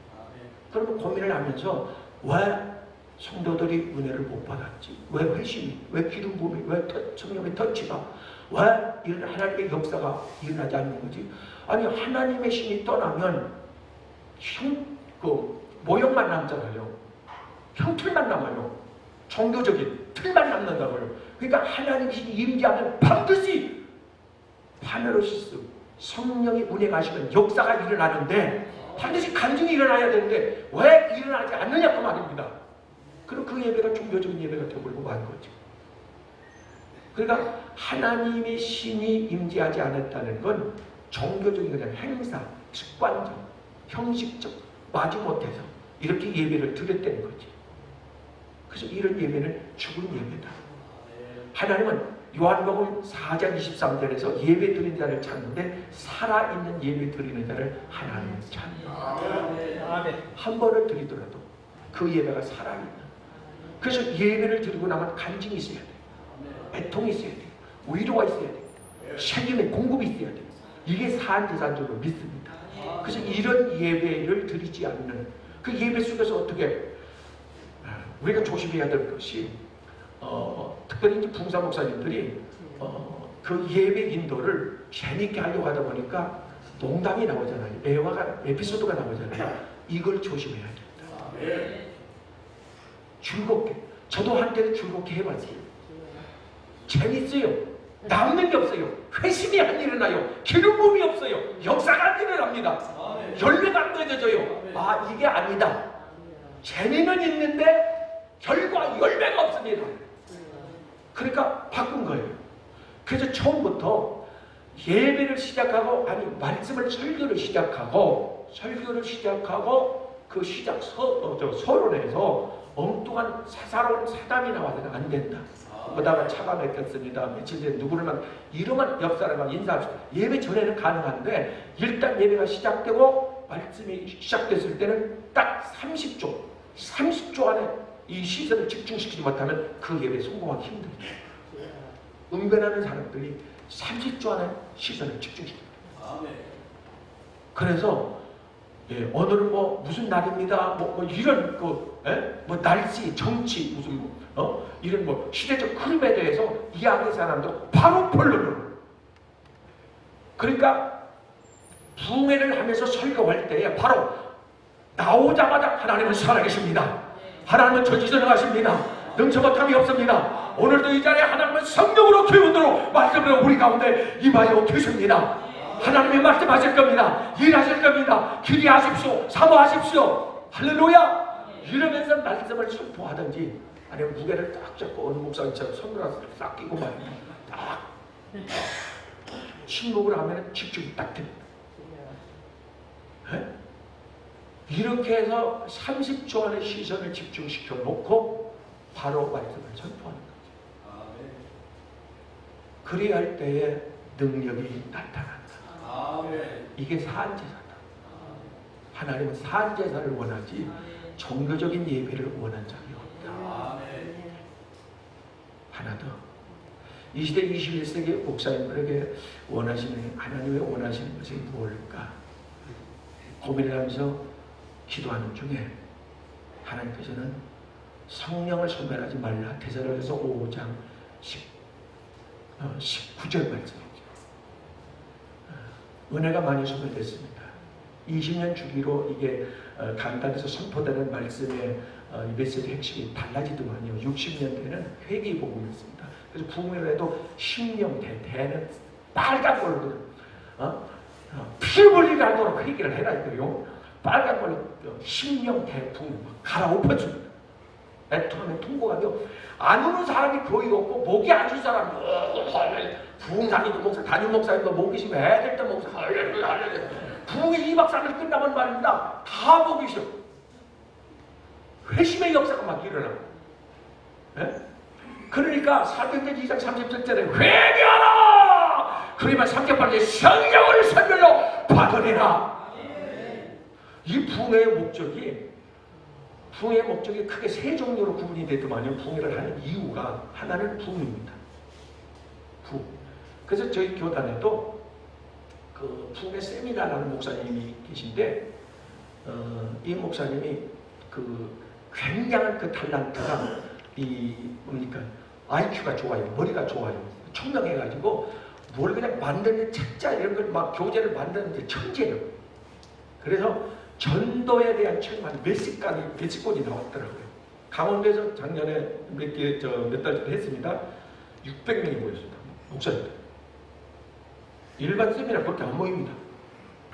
그러면 고민을 하면서 왜 성도들이 은혜를 못 받았지? 왜 회심이? 왜 기름 부음이? 왜 성령의 터치가? 왜 이런 하나님의 역사가 일어나지 않는 거지? 아니 하나님의 신이 떠나면 모형만 남잖아요. 형틀만 남아요. 종교적인 틀만 남는다고요. 그러니까 하나님의 신이 임재하면 반드시 파네로시스 성령이 운행하시는 역사가 일어나는데 반드시 간증이 일어나야 되는데 왜 일어나지 않느냐 그 말입니다. 그럼 그 예배가 종교적인 예배가 되어버리고 만 거죠. 그러니까 하나님의 신이 임재하지 않았다는 건 종교적인 그냥 행사, 습관적, 형식적, 마지못해서 이렇게 예배를 드렸다는 거지. 그래서 이런 예배는 죽은 예배다. 하나님은 요한복음 4장 23절에서 예배 드리는 자를 찾는데 살아있는 예배 드리는 자를 하나님은 찾는다. 한 번을 드리더라도 그 예배가 살아있는. 그래서 예배를 드리고 나면 간증이 있어야 돼. 애통이 있어야 돼. 위로가 있어야 돼. 책임의 공급이 있어야 돼. 이게 사안제사인 줄로 믿습니다. 그래서 이런 예배를 드리지 않는 그 예배 속에서 어떻게 우리가 조심해야 될 것이 특별히 이제 부흥사 목사님들이 그 예배 인도를 재밌게 하려고 하다 보니까 농담이 나오잖아요. 에피소드가 나오잖아요. 이걸 조심해야 된다. 즐겁게. 저도 한때는 즐겁게 해봤어요. 재밌어요. 남는 게 없어요. 회심이 안 일어나요. 기름 부음이 없어요. 역사가 안 일어납니다. 열매가 안 맺어져요. 아 이게 아니다. 재미는 있는데 결과 열매가 없습니다. 그러니까 바꾼 거예요. 그래서 처음부터 예배를 시작하고 말씀을 설교를 시작하고 그 시작 서론에서 엉뚱한 사사로운 사담이 나와서는 안 된다. 그러다가 차가 막혔습니다. 며칠 전에 누구를 이름은 옆 사람과 인사합시다. 예배 전에는 가능한데 일단 예배가 시작되고 말씀이 시작됐을 때는 딱 30초 안에 이 시선을 집중시키지 못하면 그 예배에 성공하기 힘듭니다. 응변하는 사람들이 30초 안에 시선을 집중시킵니다. 그래서 오늘은 무슨 날입니다. 이런 날씨, 정치 무슨 이런 시대적 흐름에 대해서 이야기하는 사람도 바로 본론을. 그러니까 부흥회를 하면서 설교할 때에 바로 나오자마자 하나님은 살아계십니다. 하나님은 전지전능하십니다. 능처못함이 없습니다. 오늘도 이 자리에 하나님은 성령으로 기운으로 말씀으로 우리 가운데 임하여 계십니다. 하나님이 말씀하실 겁니다. 일하실 겁니다. 기대하십시오. 사모하십시오. 할렐루야. 이러면서 말씀을 선포하든지 아니면 무게를 딱 잡고 어느 목사님처럼 선글라스를 딱 끼고 말입니다. 딱 침묵을 하면 집중이 딱 됩니다. 네? 이렇게 해서 30초 안에 시선을 집중시켜 놓고 바로 말씀을 선포하는 거죠. 그래야 할 때에 능력이 나타난다. 이게 사안제사다. 하나님은 사안제사를 원하지 종교적인 예배를 원한 적이 없다. 하나 더. 이 시대 21세기 목사님들에게 원하시는, 하나님의 원하시는 것이 무엇일까? 고민을 하면서 기도하는 중에 하나님께서는 성령을 소멸하지 말라. 데살로니가서 5장 19절 말씀이죠. 은혜가 많이 소멸됐습니다. 20년 주기로 이게 강단에서 선포되는 말씀의 메시지 핵심이 달라지더만요. 60년대는 회개 복음이었습니다. 그래서 부흥회도 신령대, 대는 빨간 걸로 피 흘리게 하도록 회개를 해라 이거요. 빨간 걸로 신령대 부흥 갈아엎어줍니다. 애통하면 통곡하며 안 우는 사람이 거의 없고 목이 안 줄 사람이 부흥사님도 목사, 담임 목사님도 목이 쉬면 애들도 목사 부흥이 2박 3일 끝나면 말입니다. 다 목이 쉬어. 회심의 역사가 막 일어나고. 예? 그러니까 사도행전 2장 37절에 회개하라! 그러면 3절에 성령을 선별로 받으리라. 이 부흥의 목적이 크게 세 종류로 구분이 되더만요. 부흥회를 하는 이유가 하나는 부흥입니다. 부흥. 그래서 저희 교단에도 그 부흥회 세미나라는 목사님이 계신데 이 목사님이 그 굉장한 그 탤런트가 뭡니까 IQ가 좋아요. 머리가 좋아요. 총명해가지고 뭘 그냥 만드는 책자 이런 걸 막 교재를 만드는데 천재예요. 그래서 전도에 대한 책만 몇십 권이 나왔더라고요. 강원도에서 작년에 몇 달 전에 했습니다. 600명이 모였습니다. 목사님들. 일반 세미나 그렇게 안 모입니다.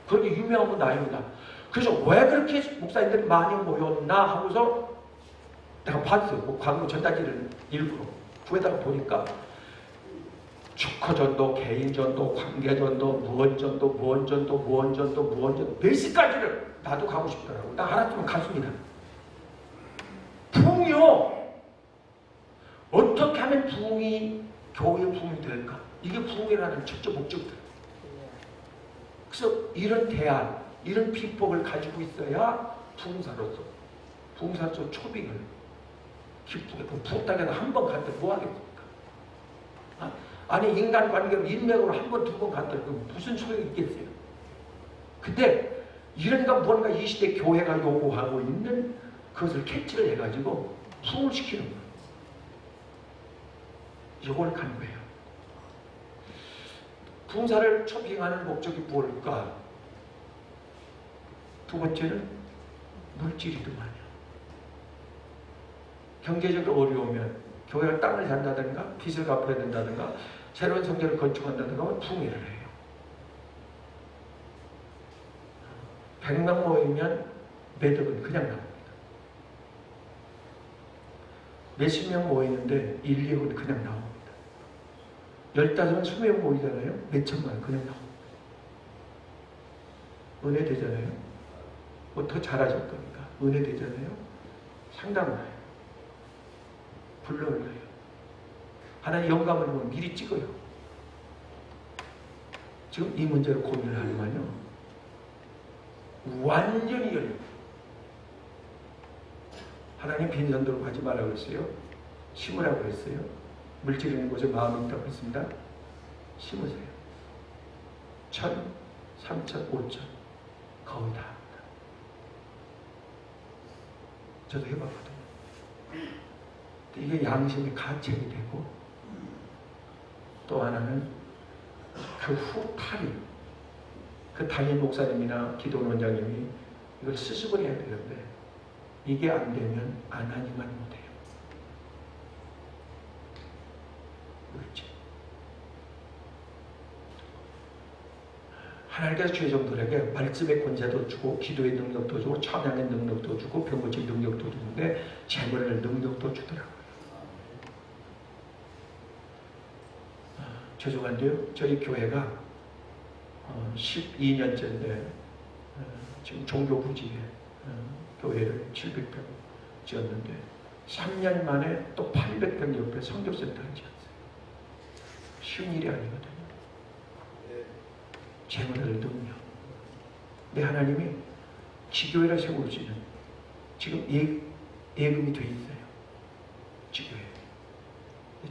그렇게 유명한 분 아닙니다. 그래서 왜 그렇게 목사님들이 많이 모였나 하고서 내가 봤어요. 그 광고 전단지를 일부러 구해다가 보니까 축허전도, 개인전도, 관계전도, 무언전도 몇십 가지를 나도 가고 싶더라고. 나 하나쯤은 갔습니다. 부흥이요. 어떻게 하면 부흥이 교회의 부흥이 될까? 이게 부흥이라는 첫째 목적이다. 그래서 이런 대안, 이런 비법을 가지고 있어야 부흥사로서 초빙을 기쁘게 부탁해서 한 번 갔다 뭐 하겠습니까? 아니 인간관계로 인맥으로 한 번, 두 번 갔다 무슨 소용이 있겠어요? 근데 이런가 뭔가 이 시대 교회가 요구하고 있는 그것을 캐치를 해가지고 부흥을 시키는 거예요. 이걸 가는 거예요. 부흥사를 초빙하는 목적이 뭘까? 두 번째는 물질이더만요. 경제적으로 어려우면 교회가 땅을 산다든가 빚을 갚아야 된다든가 새로운 성전을 건축한다든가 하면 부흥회를 해요. 100명 모이면 매듭은 그냥 나옵니다. 몇십 명 모이는데 1, 2억은 그냥 나옵니다. 15명, 20명 모이잖아요. 몇천만 원 그냥 나옵니다. 은혜 되잖아요. 뭐 더 잘하실 겁니까? 은혜 되잖아요. 상담을 해요. 불러올려요. 하나님 영감을 보면 미리 찍어요. 지금 이 문제를 고민을 하지만요. 완전히 열려요. 하나님 빈손으로 가지 말라고 했어요. 심으라고 했어요. 물질 있는 곳에 마음이 있다고 했습니다. 심으세요. 1,000, 3,000, 5,000 거의 다 합니다. 저도 해봤거든요. 이게 양심이 가책이 되고 또 하나는 그 후팔이 그 담임 목사님이나 기도원 원장님이 이걸 수습을 해야 되는데 이게 안 되면 안 하니만 못해요. 하나님께서 죄종들에게 말씀의 권세도 주고 기도의 능력도 주고 찬양의 능력도 주고 병고칠 능력도 주는데 재물의 능력도 주더라고요. 죄송한데요, 저희 교회가 12년째인데 지금 종교부지에 교회를 700평 지었는데 3년 만에 또 800평 옆에 선교센터를 지었어요. 쉬운 일이 아니거든요. 재물을 능력. 내 하나님이 지교회를 세우시는 지금 예금이 돼 있어요. 지교회.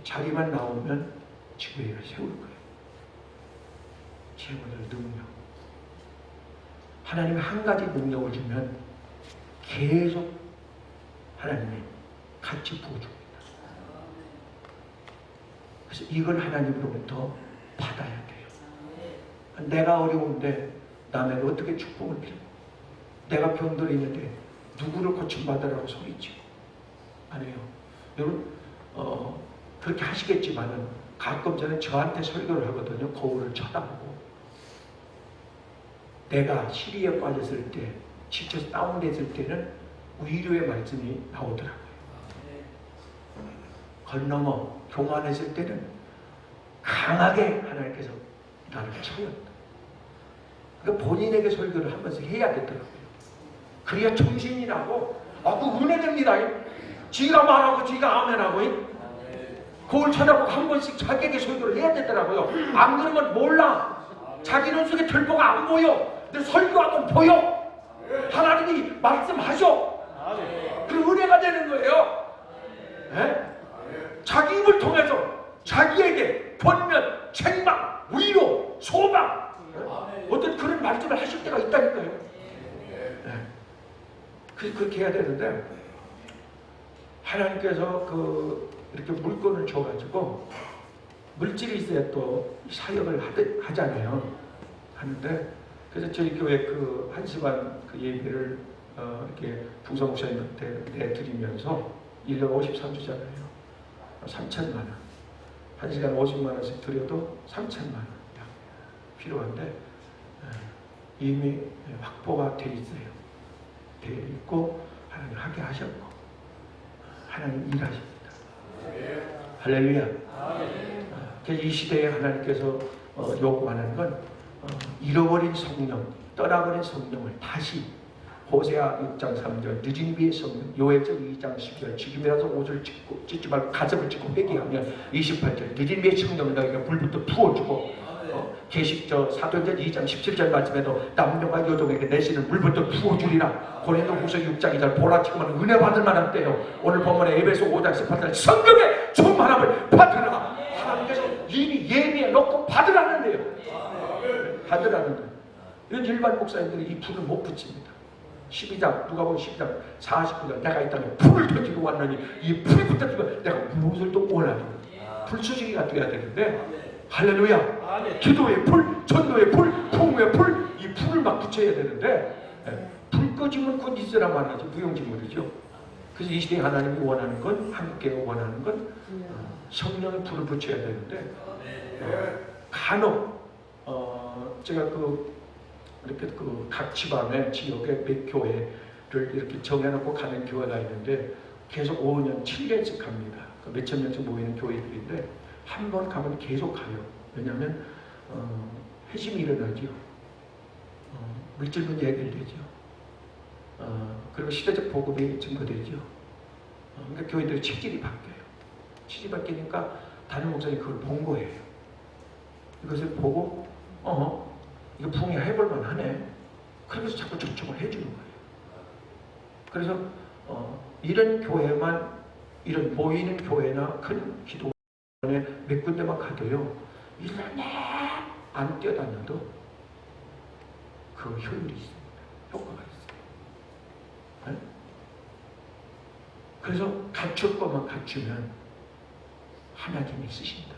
자리만 나오면 지교회를 세울 거예요. 재물을 능력. 하나님이 한 가지 능력을 주면 계속 하나님이 같이 부어줍니다. 그래서 이걸 하나님으로부터 받아야 돼요. 내가 어려운데 남에게 어떻게 축복을 빌고, 내가 병들어 있는데 누구를 고침받으라고 소리치고 안 해요. 여러분 그렇게 하시겠지만은 가끔 저는 저한테 설교를 하거든요. 거울을 쳐다보고 내가 시리에 빠졌을 때, 지쳐서 다운됐을 때는 위로의 말씀이 나오더라고요. 건너머 교만했을 때는 강하게 하나님께서 나를 채웠다. 그러니까 본인에게 설교를 한 번씩 해야겠더라고요. 그래야 정신이 나고, 그 은혜됩니다. 지가 말하고 지가 아멘하고, 거울 쳐다보고 한 번씩 자기에게 설교를 해야 되더라고요. 안 그러면 몰라. 자기 눈 속에 들보가 안 보여. 근데 설교하면 보여. 하나님이 말씀하셔. 그 은혜가 되는 거예요. 네? 자기 입을 통해서 자기에게 권면, 책망, 위로, 소망, 어떤 그런 말씀을 하실 때가 있다니까요. 네. 그렇게 해야 되는데 하나님께서 이렇게 물건을 줘가지고 물질이 있어야 또 사역을 하잖아요. 하는데 그래서 저희 교회 한시간 예배를 이렇게 풍성 목사님한테 내드리면서 1년 53주잖아요. 3천만 원. 1시간 50만 원씩 드려도 3천만 원 필요한데 이미 확보가 돼 있어요. 돼 있고 하나님 하게 하셨고 하나님 일하십니다. 할렐루야. 이 시대에 하나님께서 요구하는 건 잃어버린 성령, 떠나버린 성령을 다시, 호세아 6장 3절, 늦은 비의 성령, 요엘서 2장 10절, 지금이라도 옷을 찢지 말고 가슴을 찢고 회개하면 28절, 늦은 비의 성령을 너희가 불부터 부어주고, 계시적 사도행전 2장 17절 말씀에도 남녀와 여종에게 내시는 물부터 부어주리라. 고린도후서 6장 2절, 보라치고만 은혜 받을 만한 때요. 오늘 본문에 에베소 5장 18절, 성령의 충만함을 받으라. 하나님께서 이미 예비해 놓고 받으라는데요. 받으라는 거예요. 이런 일반 목사님들이 이 불을 못 붙입니다. 12장, 누가 보면 12장 49절, 내가 이 땅에 불을 던지고 왔느니 이 불이 붙었으면 내가 무엇을 또 원하니? 불수지기가 돼야 되는데, 할렐루야. 기도의 불, 전도의 불, 풍우의 불, 이 불을 막 붙여야 되는데 불 꺼지면 곧 있으라만 하지 무용지물이죠. 그래서 이 시대에 하나님이 원하는 건, 한국교회가 원하는 건 성령의 불을 붙여야 되는데 간혹 제가 이렇게 각 지방의 지역에 몇 교회를 이렇게 정해놓고 가는 교회가 있는데 계속 5년, 7년씩 갑니다. 몇천 명씩 모이는 교회들인데 한 번 가면 계속 가요. 왜냐하면 회심이 일어나죠. 물질 문제 해결되죠. 그리고 시대적 복음이 증거되죠. 그러니까 교회들의 체질이 바뀌어요. 체질이 바뀌니까 다른 목사님이 그걸 본 거예요. 이것을 보고 이거 부흥이 해볼만 하네. 그러면서 자꾸 초청을 해주는 거예요. 그래서 이런 교회만, 이런 모이는 교회나 큰 기도원에 몇 군데만 가도요, 1년 안 뛰어다녀도 그 효율이 있습니다. 효과가 있어요. 네? 그래서 갖출 것만 갖추면 하나님이 쓰신다.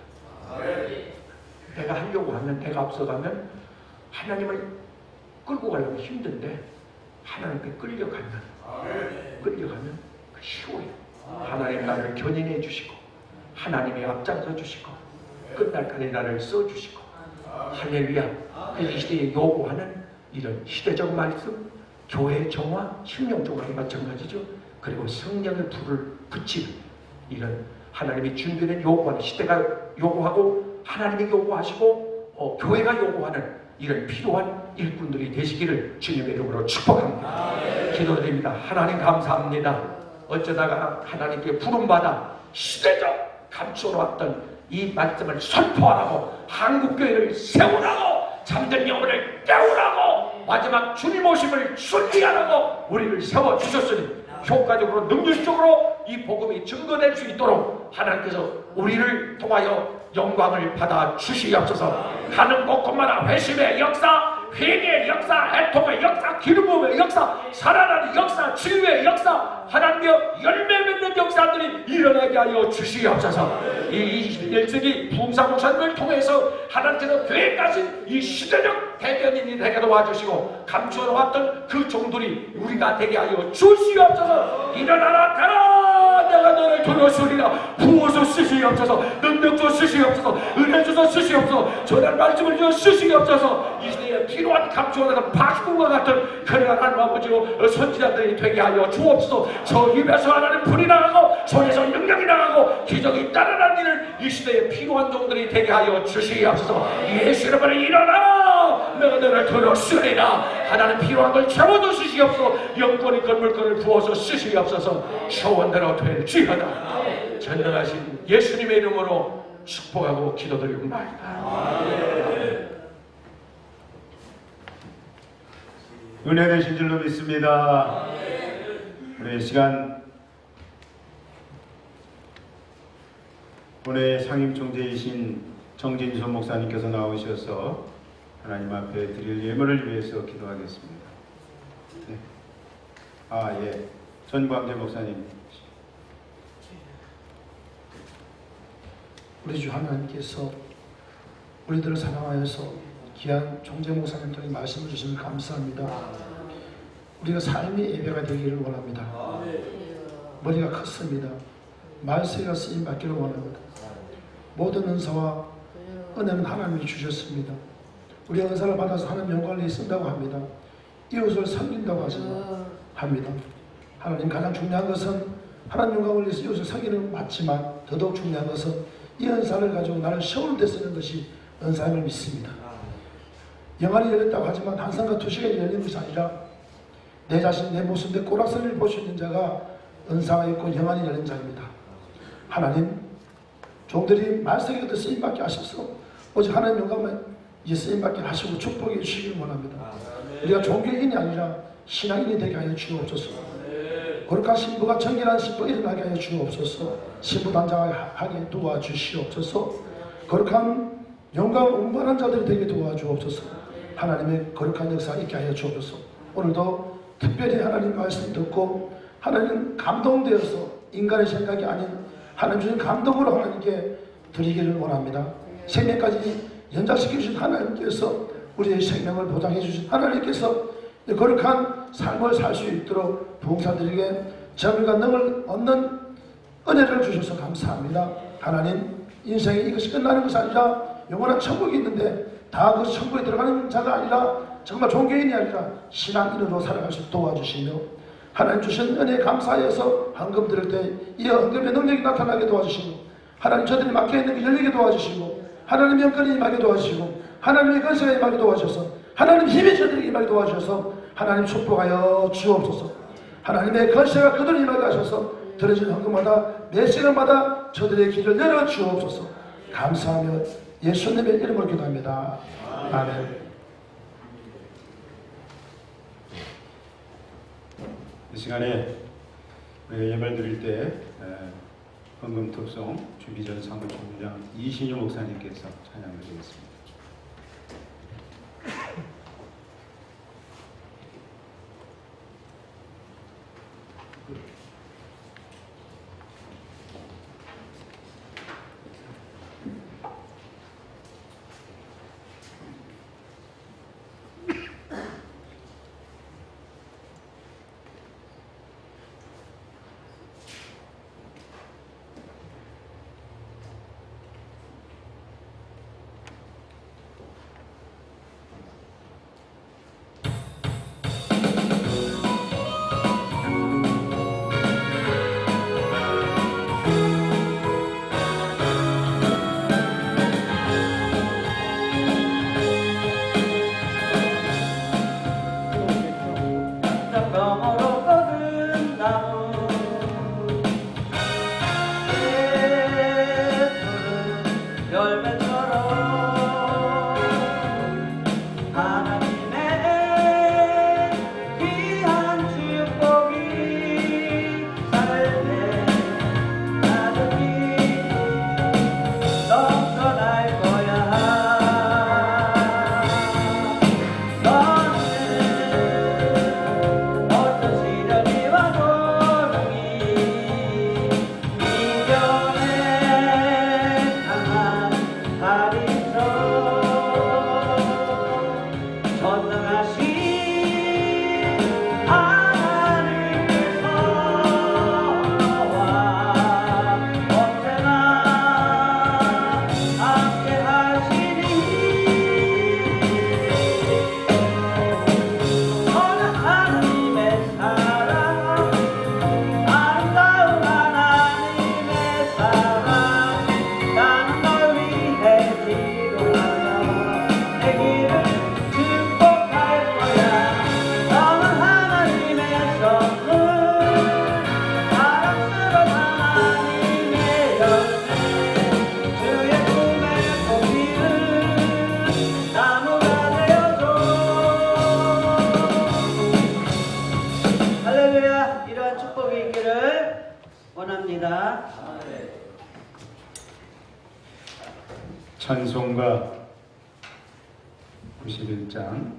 내가 하려고 하면, 내가 앞서가면 하나님을 끌고 가려면 힘든데 하나님께 끌려가면 쉬워요. 하나님 나를 견인해 주시고 하나님이 앞장서 주시고 끝날까지 나를 써주시고 할렐루야. 이 시대에 요구하는 이런 시대적 말씀, 교회의 정화, 심령적으로 마찬가지죠. 그리고 성령의 불을 붙이는 이런 하나님이 준비된 요구하는 시대가 요구하고 하나님이 요구하시고 교회가 요구하는 이런 필요한 일꾼들이 되시기를 주님의 이름으로 축복합니다. 기도드립니다. 하나님 감사합니다. 어쩌다가 하나님께 부름받아 시대적 감춰놓았던 이 말씀을 선포하라고, 한국교회를 세우라고, 잠든 영혼을 깨우라고, 마지막 주님 오심을 준비하라고 우리를 세워주셨으니 효과적으로 능률적으로 이 복음이 증거될 수 있도록 하나님께서 우리를 통하여 영광을 받아 주시옵소서. 가는 곳곳마다 회심의 역사, 회개의 역사, 애통의 역사, 기름 부음의 역사, 살아나는 역사, 치유의 역사, 하나님의 열매 맺는 역사들이 일어나게 하여 주시옵소서. 이 21세기 부흥사 목사님을 통해서 하나님께서 계획하신 이 시대적 대변인이 되게 도와주시고 감추어놓았던 그 종들이 우리가 되게 하여 주시옵소서. 일어나라 가라, 내가 너를 도려주리라. 부어서 쓰시옵소서. 능력 줘 쓰시옵소서. 은혜 주서 쓰시옵소서. 전한 말씀을 주어 쓰시옵소서. 이 시대에 필요한 감추어놓은 파수꾼과 같은 그런 하나님 아버지로 선지자들이 되게 하여 주옵소서. 저 입에서 하나님 불이 나가고 손에서 능력이 나가고 기적이 따르는 일을 이 시대에 필요한 종들이 되게 하여 주시옵소서. 예수 이름으로 일어나라. 내가 너를 들었으리라. 하나님 필요한 걸 채워줘 주시옵소서. 영권이 건물권을 부어서 쓰시옵소서. 소원대로 될지어다. 전능하신 예수님의 이름으로 축복하고 기도드리옵나이다. 은혜 되신 줄로 믿습니다. 우리 시간 본회 상임총재이신 정진수 목사님께서 나오셔서 하나님 앞에 드릴 예물을 위해서 기도하겠습니다. 네. 전광재 목사님. 우리 주 하나님께서 우리들을 사랑하여서 귀한 총재 목사님 통해 말씀을 주시면 감사합니다. 우리가 삶의 예배가 되기를 원합니다. 머리가 컸습니다. 말세가 쓰임 받기를 원합니다. 모든 은사와 은혜는 하나님이 주셨습니다. 우리가 은사를 받아서 하나님 영광을 위해 쓴다고 합니다. 이웃을 섬긴다고 합니다. 하나님 가장 중요한 것은 하나님 영광을 위해서 이웃을 섬기는 건 맞지만 더더욱 중요한 것은 이 은사를 가지고 나를 시험을 때 쓰는 것이 은사임을 믿습니다. 영안이 열렸다고 하지만 한 시간과 2시간이 열리는 것이 아니라 내 자신, 내 모습, 내 꼬락서리를 볼 수 있는 자가 은사가 있고 영안이 열린 자입니다. 하나님, 종들이 말씀에 그 쓰임받게 하셔서 오직 하나님 영광만 이제 쓰임받게 하시고 축복해 주시기를 원합니다. 우리가 종교인이 아니라 신앙인이 되게 하여 주옵소서. 거룩한 신부가 정결한 신부가 일어나게 하여 주옵소서. 신부 단장하게 도와주시옵소서. 거룩한 영광을 운반한 자들이 되게 도와주옵소서. 하나님의 거룩한 역사가 있게 하여 주옵소서. 오늘도 특별히 하나님 말씀 듣고 하나님 감동되어서 인간의 생각이 아닌 하나님 주신 감동으로 하나님께 드리기를 원합니다. 생명까지 연장시켜 주신 하나님께서 우리의 생명을 보장해 주신 하나님께서 거룩한 삶을 살 수 있도록 부흥사들에게 정의가 능을 얻는 은혜를 주셔서 감사합니다. 하나님, 인생에 이것이 끝나는 것이 아니라 영원한 천국이 있는데 다 그 천국에 들어가는 자가 아니라 정말 종교인이 아니라 신앙인으로 살아갈 수 있도록 도와주시며 하나님 주신 은혜에 감사해서 헌금 드릴 때 이 헌금의 능력이 나타나게 도와주시고 하나님 저들이 막혀있는 게 열리게 도와주시고 하나님의 영권이 임하게 도와주시고 하나님의 권세가 임하게 도와주셔서 하나님 힘이 저들에게 임하게 도와주셔서 하나님 축복하여 주옵소서. 하나님의 권세가 그들을 임하게 하셔서 들어진 헌금마다 매 시간마다 저들의 길을 열어주옵소서. 감사하며 예수님의 이름으로 기도합니다. 아멘. 이 시간에 예배를 드릴 때 헌금 특송 주비전 사무총장 이신유 목사님께서 찬양을 드리겠습니다. 찬송가 91장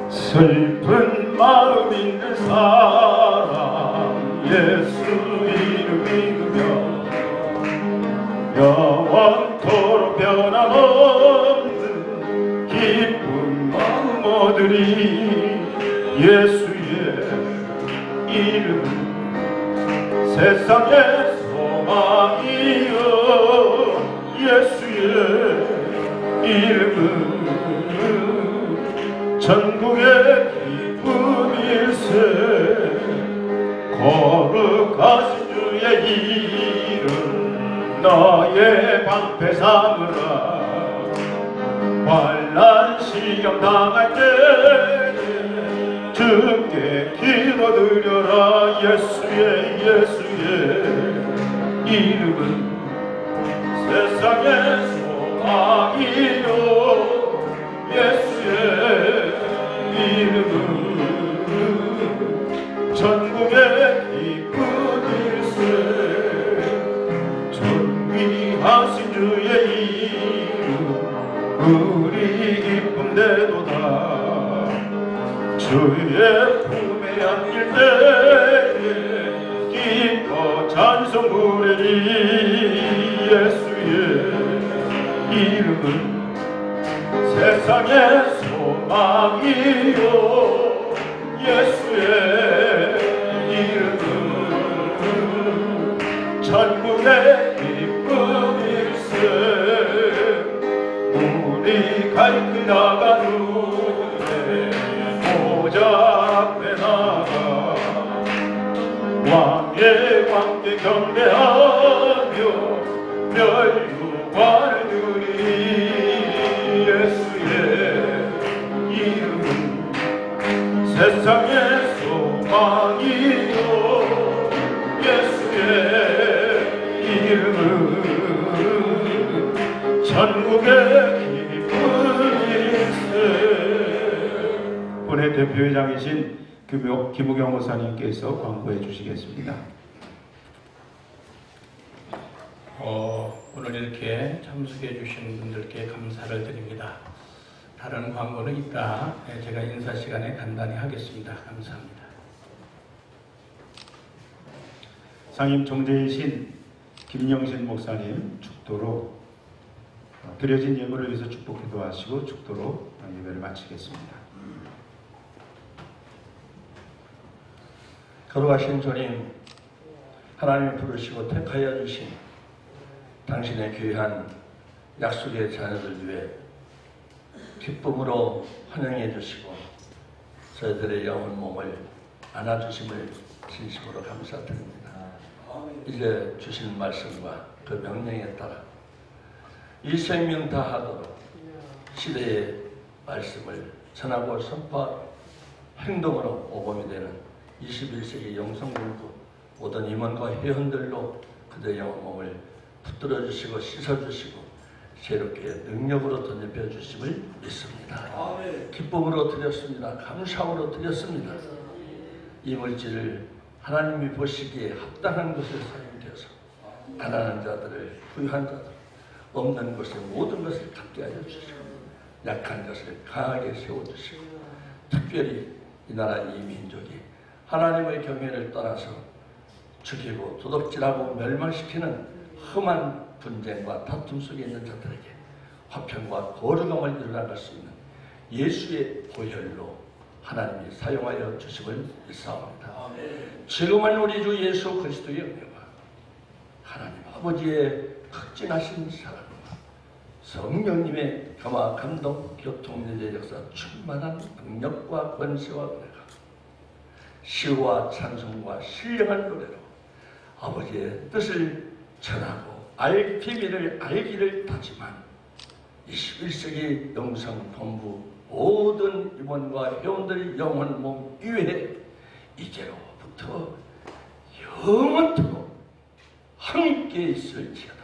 슬픈 마음 있는 사람 예수 이름 믿으며 영원토록 변함없는 기쁜 마음 얻으리. 예수의 이름은 세상의 소망이여. 예수의 이름은 전국의 기쁨일세. 거룩하신 주의 이름 너의 방패 삼으라. 환난 시험 당할 때 주께 기도드려라. 예수의 이름은 세상의 소망이요. 예수의 이름은 전국의 기쁨일세. 존귀하신 주의 이름 우리 기쁨되도다. 주의 품에 안길 때에 기뻐 찬송 부르리. 예수의 이름은 세상의 소망이요. 예수의 이름은 천국의 기쁨일세. 우리 갈 길 나가는 보좌 앞에 나가 왕의 왕께 경배하며 멸류관을 드리리. 예수의 이름은 세상의 소망이요. 예수의 이름은 천국의 기쁨일세. 본회 대표회장이신 김우경 목사님께서 광고해 주시겠습니다. 오늘 이렇게 참석해 주신 분들께 감사를 드립니다. 다른 광고는 이따 제가 인사 시간에 간단히 하겠습니다. 감사합니다. 상임 총재이신 김영신 목사님 축도로 드려진 예물을 위해서 축복 기도하시고 축도로 예배를 마치겠습니다. 거룩하신 주님, 하나님이 부르시고 택하여 주신 당신의 귀한 약속의 자녀들 위해 기쁨으로 환영해 주시고 저희들의 영혼 몸을 안아주심을 진심으로 감사드립니다. 이제 주신 말씀과 그 명령에 따라 이 생명 다하도록 시대의 말씀을 전하고 선포하고 행동으로 모범이 되는 21세기 영성공부 모든 임원과 회원들로 그들의 영혼 몸을 붙들어 주시고 씻어 주시고 새롭게 능력으로 덧입혀 주심을 믿습니다. 기쁨으로 드렸습니다. 감사함으로 드렸습니다. 이 물질을 하나님이 보시기에 합당한 것을 사용되어서 가난한 자들을, 부유한 자들, 없는 것을 모든 것을 갖게 하여 주시고 약한 것을 강하게 세워주시고 특별히 이 나라 이 민족이 하나님의 경외를 떠나서 죽이고 도둑질하고 멸망시키는 험한 분쟁과 다툼 속에 있는 자들에게 화평과 거룩함을 이루어갈 수 있는 예수의 보혈로 하나님이 사용하여 주심을 믿사옵니다. 지금은 우리 주 예수 그리스도의 은혜와 하나님 아버지의 극진하신 사랑과 성령님의 감화 감동 교통연의 역사 충만한 능력과 권세와 은혜가 시와 찬송과 신령한 노래로 아버지의 뜻을 전하고 비밀을 알기를 다지만 21세기 영성 본부 모든 임원과 회원들의 영혼 몸 이외에 이제로부터 영원토록 함께 있을지어다.